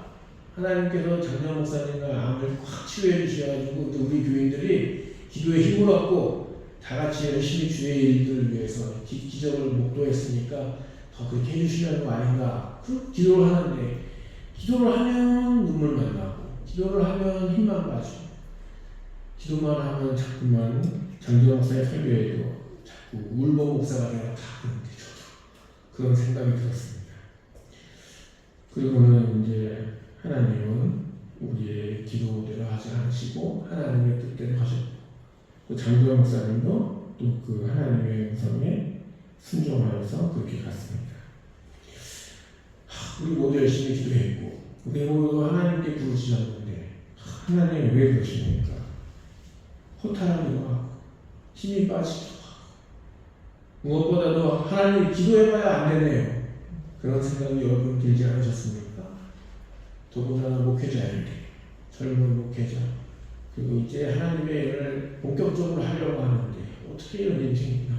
하나님께서 장지원 목사님과 암을 꽉 치유해 주셔가지고 우리 교인들이 기도에 힘을 얻고 다 같이 열심히 주의 일들을 위해서 기적을 목도했으니까 더 그렇게 해주시려는 거 아닌가. 그 기도를 하는데 기도를 하면 눈물만 나고 기도를 하면 힘만 빠지고 기도만 하면 자꾸만 장지원 목사의 설교에도 자꾸 울보 목사가 되어 다 그런데 저도 그런 생각이 들었습니다. 그리고는 이제 하나님은 우리의 기도대로 하지 않으시고 하나님의 뜻대로 하셨고, 또 장도영 목사님도 또 그 하나님의 음성에 순종하여서 그렇게 갔습니다. 우리 모두 열심히 기도했고 우리 모두 하나님께 부르시셨는데 하나님이 왜 그러십니까? 허탈하기도 하고 힘이 빠지기도 하고 무엇보다도 하나님 기도해봐야 안 되네요. 그런 생각이 여러분 들지 않으셨습니까? 더군다나 목회자인데, 젊은 목회자, 그리고 이제 하나님의 일을 본격적으로 하려고 하는데 어떻게 이런 일이 생기나.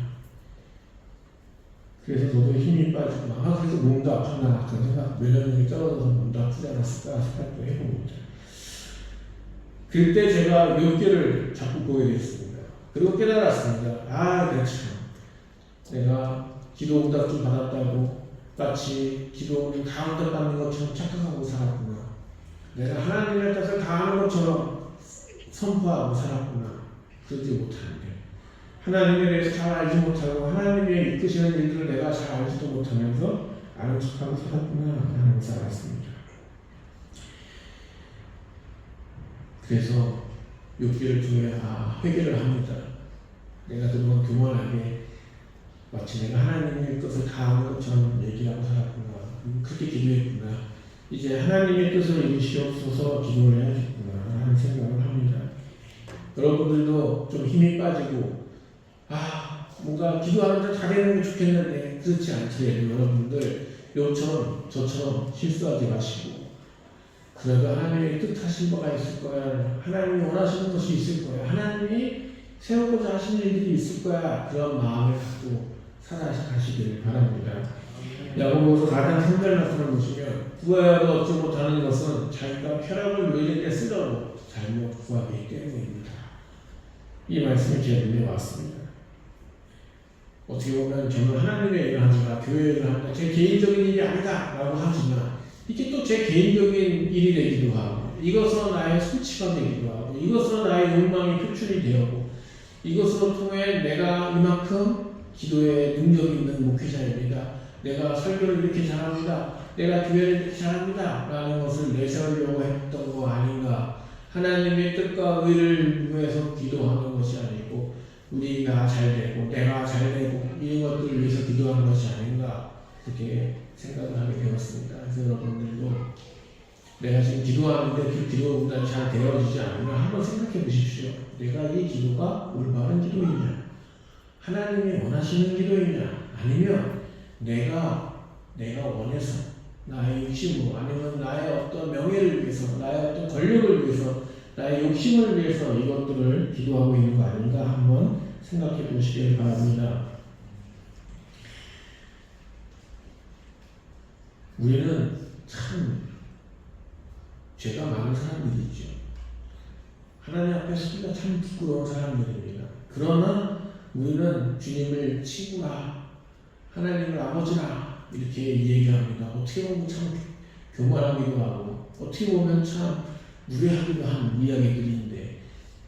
그래서 저도 힘이 빠지고 그래서 몸도 아팠나 그런 생각, 몇 년이 떨어져서 몸도 아프지 않았을까 생각도 해봅니다. 그때 제가 몇 개를 자꾸 보게 됐습니다. 그리고 깨달았습니다. 내가 참 내가 기도 응답 좀 받았다고 마치 기도를 다 응답받는 것처럼 착각하고 살았구나. 내가 하나님의 뜻을 다 아는 것처럼 선포하고 살았구나. 그러지 못하는데 하나님에 대해서 잘 알지 못하고 하나님의 이끄시는 일들을 내가 잘 알지도 못하면서 아는 척하고 살았구나 하는 것을 알았습니다. 그래서 욥기를 통해 회개를 합니다. 내가 그동안 교만하게 마치 내가 하나님의 뜻을 다 아는 것처럼 얘기하고 살았구나. 그렇게 기도했구나. 이제 하나님의 뜻을 이루시옵소서 기도를 해야겠구나 하는 생각을 합니다. 여러분들도 좀 힘이 빠지고 뭔가 기도하는데 잘해내면 좋겠는데 그렇지 않더라도 여러분들 저처럼 실수하지 마시고 그래도 하나님의 뜻하신 바가 있을 거야. 하나님이 원하시는 것이 있을 거야. 하나님이 세우고자 하시는 일들이 있을 거야. 그런 마음을 갖고 살아가시기를 바랍니다. 야고보서 4장 3절 말씀을 보시면 구하여도 얻지 못하는 것은 자기가 쾌락을 누리는 데 쓰려고 잘못 구하기 때문입니다. 이 말씀이 제 눈에 왔습니다. 어떻게 보면 저는 하나님의 일을 합니다. 교회 일을 합니다. 제 개인적인 일이 아니다 라고 하지만 이게 또 제 개인적인 일이 되기도 하고 이것으로 나의 수치가 되기도 하고 이것으로 나의 욕망이 표출이 되고 이것으로 통해 내가 이만큼 기도에 능력 있는 목회자입니다. 내가 설교를 이렇게 잘합니다. 내가 교회를 이렇게 잘합니다. 라는 것을 내세우려고 했던 거 아닌가. 하나님의 뜻과 의를 위해서 기도하는 것이 아니고 우리가 잘되고 내가 잘되고 이런 것들을 위해서 기도하는 것이 아닌가 그렇게 생각을 하게 되었습니다. 그래서 여러분들도 내가 지금 기도하는데 그 기도가 잘 되어지지 않으면 한번 생각해 보십시오. 내가 이 기도가 올바른 기도이냐, 하나님이 원하시는 기도이냐, 아니면 내가 원해서 나의 욕심으로 아니면 나의 어떤 명예를 위해서 나의 어떤 권력을 위해서 나의 욕심을 위해서 이것들을 기도하고 있는 거 아닌가 한번 생각해 보시길 바랍니다. 우리는 참 죄가 많은 사람들이죠. 하나님 앞에 서기가 참 부끄러운 사람들입니다. 그러나 우리는 주님을 친구라, 하나님을 아버지라 이렇게 얘기합니다. 어떻게 보면 참 교만하기도 하고 어떻게 보면 참 무례하기도 한 이야기들인데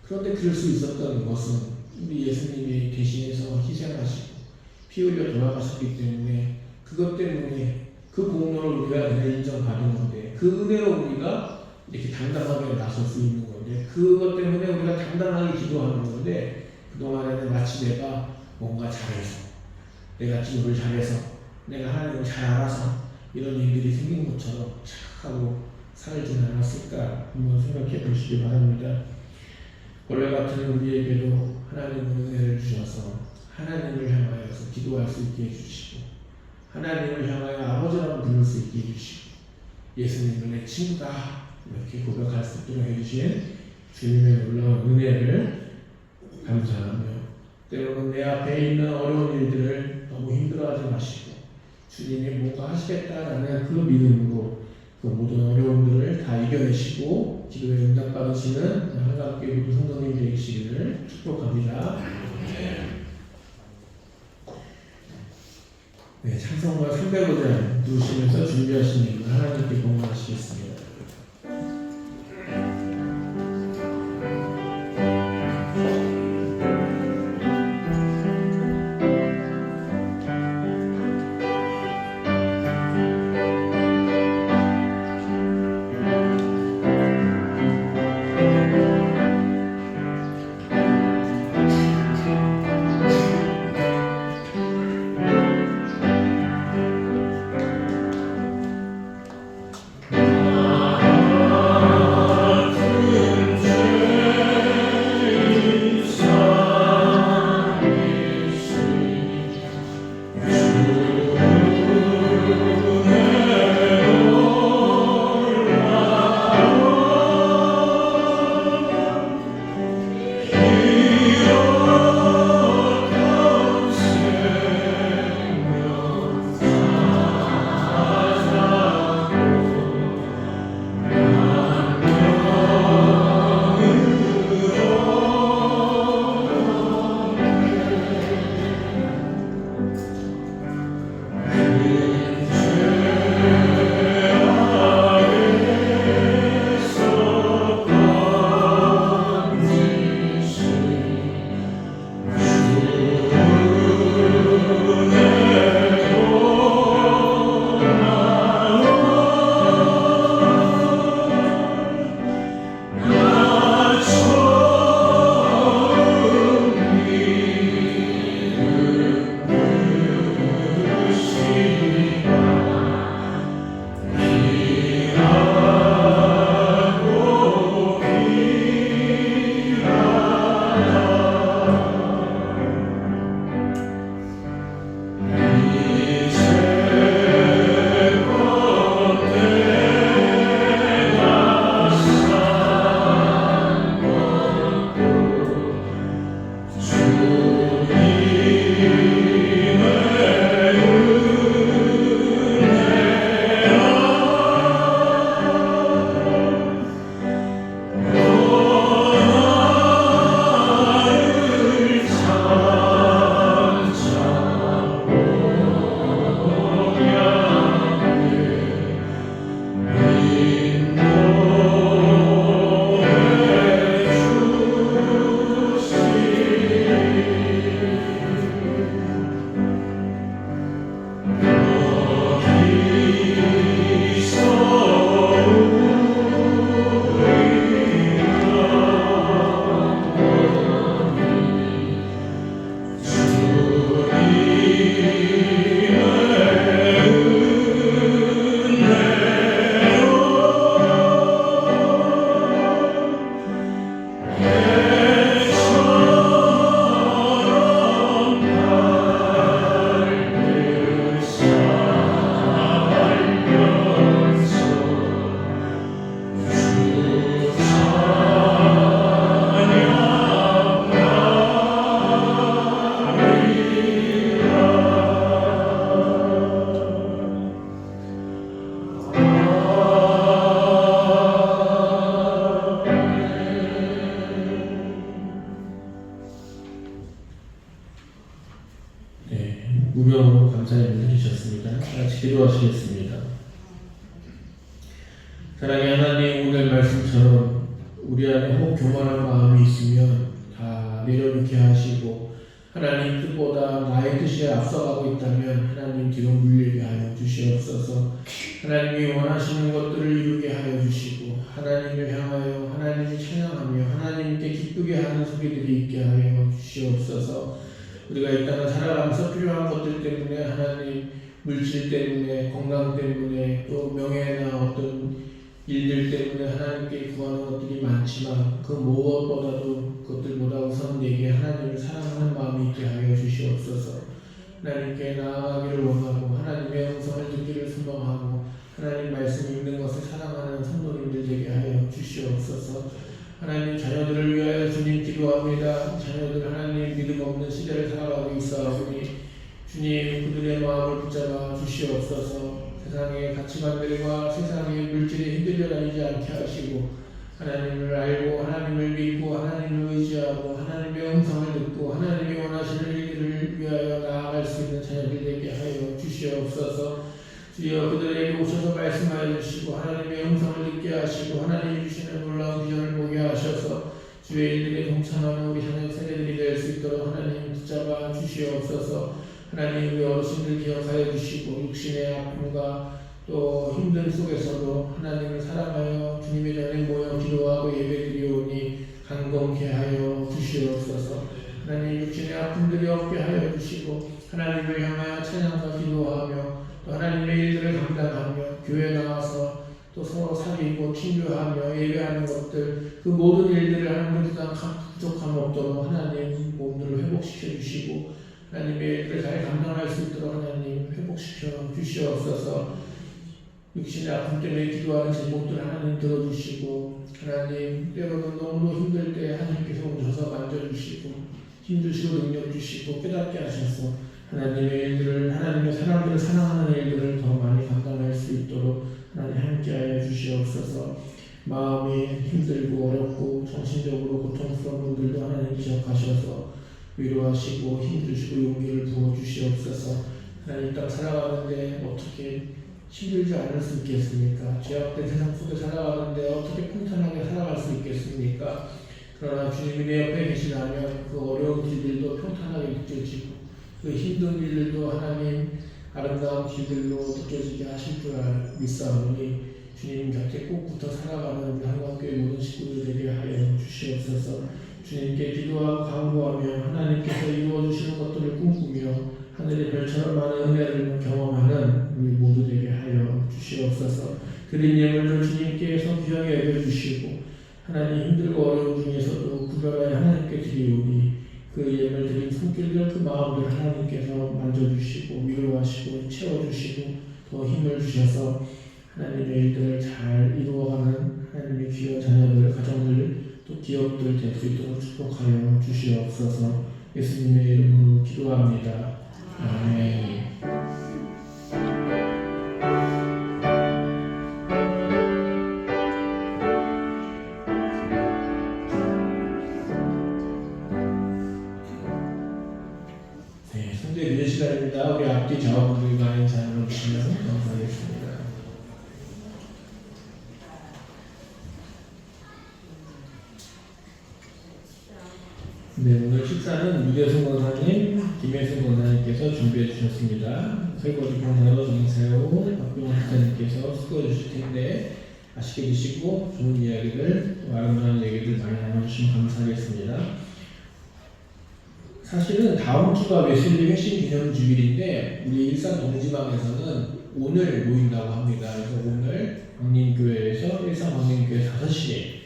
그런데 그럴 수 있었던 것은 우리 예수님이 대신해서 희생하시고 피 흘려 돌아가셨기 때문에 그것 때문에 그 공로를 우리가 은혜 인정받은 건데 그 은혜로 우리가 이렇게 당당하게 나설 수 있는 건데 그것 때문에 우리가 당당하게 기도하는 건데 그동안에는 마치 내가 뭔가 잘해서 내가 기도를 잘해서 내가 하나님을 잘 알아서 이런 일들이 생긴 것처럼 착하고 살진 않았을까 한번 생각해 보시기 바랍니다. 원래 같은 우리에게도 하나님은 은혜를 주셔서 하나님을 향하여서 기도할 수 있게 해주시고 하나님을 향하여 아버지라고 부를 수 있게 해주시고 예수님은 내 친구다 이렇게 고백할 수 있도록 해주신 주님의 놀라운 은혜를 감사하며 때로는 내 앞에 있는 어려운 일들을 너무 힘들어하지 마시고 주님이 뭔가 하시겠다라는 그 믿음으로 그 모든 어려움들을 다 이겨내시고 기도에 응답받으시는 한가교회 모든 성도님 되시기를 축복합니다. 네, 찬송가 300호절 누르시면서 준비하신 일을 하나님께 공헌하시겠습니다. 무명으로 감사의 문을 주셨습니다. 같이 기도하시겠습니다. 사랑의 하나님, 오늘 말씀처럼 우리 안에 혹 교만한 마음이 있으면 다 내려놓게 하시고 하나님 뜻보다 나의 뜻이 앞서가고 있다면 하나님 뒤로 물리게 하여 주시옵소서. 하나님이 원하시는 것들을 이루게 하여 주시고 하나님을 향하여 하나님을 찬양하며 하나님께 기쁘게 하는 소리들이 있게 하여 주시옵소서. 우리가 이 땅을 살아가면서 필요한 것들 때문에 하나님 물질 때문에 건강 때문에 또 명예나 어떤 일들 때문에 하나님께 구하는 것들이 많지만 그 무엇보다도 그것들보다 우선 내게 하나님을 사랑하는 마음이 있게 하여 주시옵소서. 하나님께 나아가기를 원하고 하나님의 음성을 듣기를 소망하고 하나님 말씀 읽는 것을 사랑하는 성도님들 되게 하여 주시옵소서. 하나님 자녀들을 위하여 주님 기도합니다. 자녀들 하나님 믿음 없는 시대를 살아가고 있사오니 주님 그들의 마음을 붙잡아 주시옵소서. 세상의 가치관들과 세상의 물질에 흔들려 다니지 않게 하시고 하나님을 알고 하나님을 믿고 하나님을 의지하고 하나님의 음성을 듣고 하나님이 원하시는 일들을 위하여 나아갈 수 있는 자녀들 되게 하여 주시옵소서. 주여 그들에게 오셔서 말씀하여 주시고 하나님의 음성을 듣게 하시고 하나님이 주시는 놀라운 비전을 보게 하셔서 주의 일들에 동참하는 우리 자녀 세대들이 될 수 있도록 하나님 붙잡아 주시옵소서. 하나님 우리 어르신들 기억하여 주시고 육신의 아픔과 또 힘든 속에서도 하나님을 사랑하여 주님의 전에 모여 기도하고 예배드리오니 간공케 하여 주시옵소서. 하나님 육신의 아픔들이 없게 하여 주시고 하나님을 향하여 찬양과 기도하며 또 하나님의 일들을 감당하며 교회 나와서 또 서로 사귀고 친교하며 예배하는 것들 그 모든 일들을 하나님 부족함 없도록 하나님 몸들을 회복시켜 주시고 하나님의 일들을 잘 감당할 수 있도록 하나님 회복시켜 주시옵소서. 육신의 아픔 때문에 기도하는 제목들 하나님 들어주시고 하나님 때로는 너무 힘들 때 하나님께서 오셔서 만져주시고 힘주시고 능력 주시고 깨닫게 하셔서 하나님의 일들을 하나님의 사람들을 사랑하는 일들을 더 많이 감당할 수 있도록 하나님 함께하여 주시옵소서. 마음이 힘들고 어렵고 정신적으로 고통스러운 분들도 하나님 기억하셔서 위로하시고 힘주시고 용기를 부어주시옵소서. 하나님 땅 살아가는데 어떻게 힘들지 않을 수 있겠습니까? 죄악된 세상 속에 살아가는데 어떻게 평탄하게 살아갈 수 있겠습니까? 그러나 주님이 내 옆에 계시다면 그 어려운 길들도 평탄하게 느껴지고 그 힘든 일들도 하나님 아름다운 길들로 느껴지게 하실 줄 믿사오니 주님 곁에 꼭 붙어 살아가는 우리 한국교회 모든 식구들 되게 하여 주시옵소서. 주님께 기도하고 간구하며 하나님께서 이루어주시는 것들을 꿈꾸며 하늘의 별처럼 많은 은혜를 경험하는 우리 모두 되게 하여 주시옵소서. 드린 예물들 주님께서 귀하게 여겨주시고 하나님 힘들고 어려운 중에서도 구별하여 하나님께 드리오니 그 예물 드린 손길들 그 마음들 하나님께서 만져주시고 위로하시고 채워주시고 더 힘을 주셔서 하나님의 일들을 잘 이루어가는 하나님의 귀한 자녀들 가정들 또 기업들 될 수 있도록 축복하여 주시옵소서. 예수님의 이름으로 기도합니다. 아멘. 네, 성도의 기도 시간입니다. 우리 앞뒤 좌우분들 많은 자녀를 주시면 감사하겠습니다. 네, 오늘 식사는 유대승 권사님, 김혜승 권사님께서 준비해 주셨습니다. 설거지 봉사로 정세호, 박병호 목사님께서 수고해 주실 텐데 맛있게 드시고 좋은 이야기들, 아름다운 얘기들 많이 나눠주시면 감사하겠습니다. 사실은 다음 주가 웨슬리 회심 기념 주일인데 우리 일산 동지방에서는 오늘 모인다고 합니다. 그래서 오늘 광림교회에서 일산 광림교회 5시에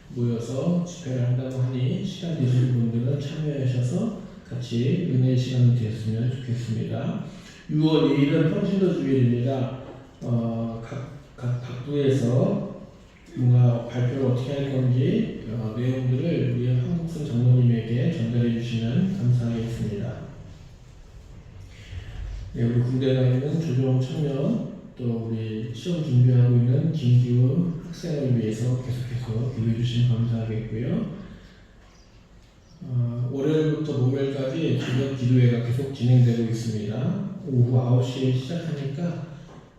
모여서 집회를 한다고 하니 시간 되시는 분들은 참여하셔서 같이 은혜의 시간이 되었으면 좋겠습니다. 6월 2일은 평신도 주일입니다. 각 부에서 뭔가 발표를 어떻게 할 건지 내용들을 우리 한국선 장로님에게 전달해 주시면 감사하겠습니다. 네, 우리 군대 가 있는 조종 청년 또 우리 시험 준비하고 있는 김기우 학생을 위해서 계속해서 기도해 주시면 감사하겠고요. 월요일부터 목요일까지 이제 저녁 기도회가 계속 진행되고 있습니다. 오후 9시에 시작하니까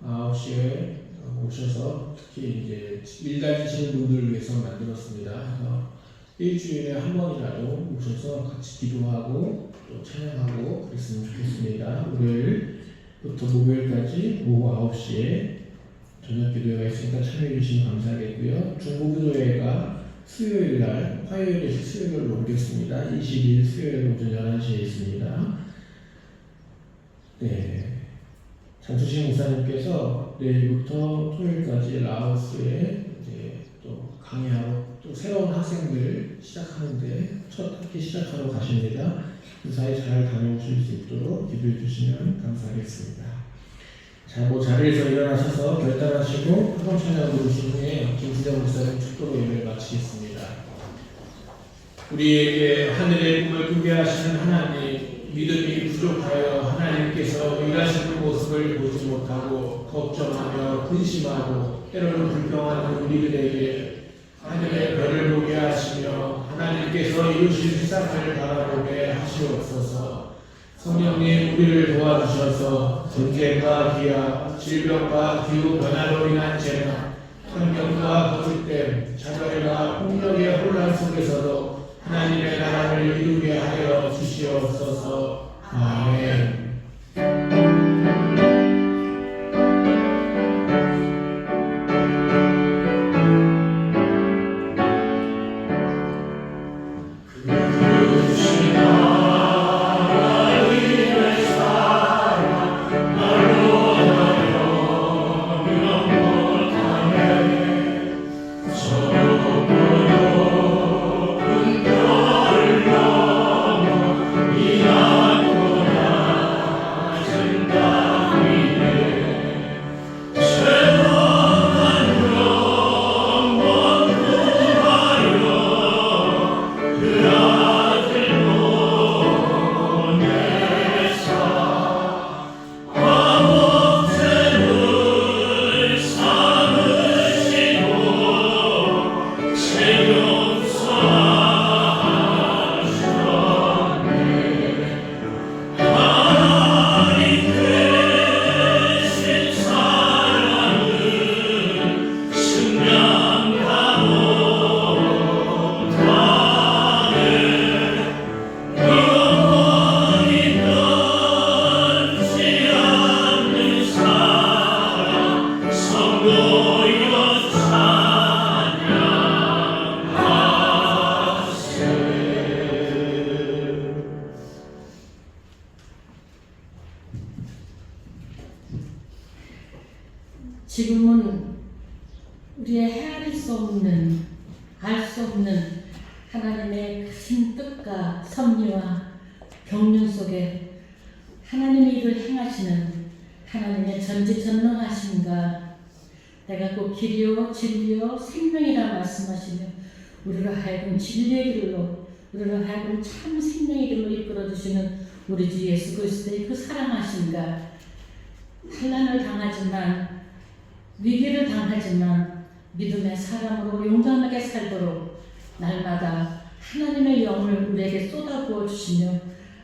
9시에 오셔서 특히 이제 일가지시는 분들을 위해서 만들었습니다. 그래서 일주일에 한 번이라도 오셔서 같이 기도하고 또 찬양하고 그랬으면 좋겠습니다. 월요일부터 목요일까지 오후 9시에 저녁 기도회가 있으니까 참여해 주시면 감사하겠고요. 중보기도회가 수요일날, 화요일에서 수요일로 옮겼습니다. 20일 수요일 오전 11시에 있습니다. 네. 장수신 목사님께서 내일부터 토요일까지 라오스에 이제 또 강의하고 또 새로운 학생들 시작하는데 첫 학기 시작하러 가십니다. 그 사이 잘 다녀오실 수 있도록 기도해 주시면 감사하겠습니다. 자, 자리에서 일어나셔서 결단하시고 학원 찬양 부르신 후에 김수정 목사님 축도로 예배를 마치겠습니다. 우리에게 하늘의 꿈을 꾸게 하시는 하나님, 믿음이 부족하여 하나님께서 일하시는 모습을 보지 못하고 걱정하며 근심하고 때로는 불평하는 우리들에게 하늘의 별을 보게 하시며 하나님께서 이루실 세상을 바라보게 하시옵소서. 성령님, 우리를 도와주셔서 전쟁과 기압, 질병과 기후 변화로 인한 재난, 환경과 거짓됨, 차별과 폭력의 혼란 속에서도 하나님의 나라를 이루게 하여 주시옵소서. 아멘. 지금은 우리의 헤아릴 수 없는, 알 수 없는 하나님의 큰 뜻과 섭리와 경륜 속에 하나님의 일을 행하시는 하나님의 전지전능하심과 내가 곧 길이요 진리요 생명이라 말씀하시며 우리로 하여금 진리의 길로, 우리로 하여금 참 생명의 길로 이끌어주시는 우리 주 예수 그리스도의 그 사랑하심과 환난을 당하지만, 위기를 당하지만 믿음의 사람으로 용감하게 살도록 날마다 하나님의 영을 우리에게 쏟아부어 주시며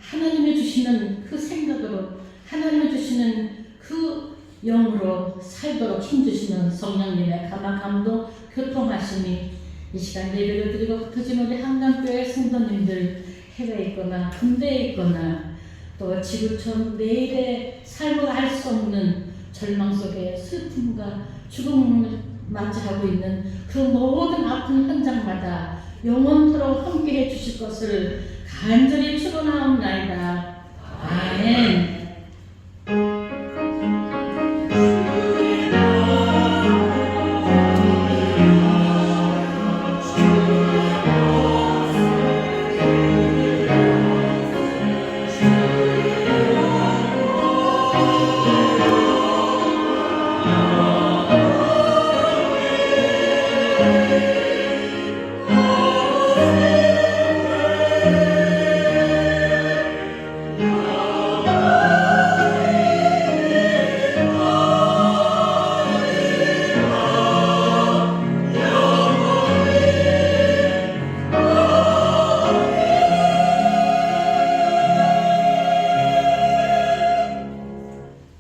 하나님이 주시는 그 생각으로, 하나님이 주시는 그 영으로 살도록 힘주시는 성령님의 감화 교통하심이 이 시간 예배를 드리고 흩어진 우리 한강교회 성도님들 해외에 있거나 군대에 있거나 또 지구촌 내일의 삶을 알 수 없는 절망 속에 슬픔과 죽음을 맞이하고 있는 그 모든 아픈 현장마다 영원토록 함께해 주실 것을 간절히 축원하옵나이다. 아멘.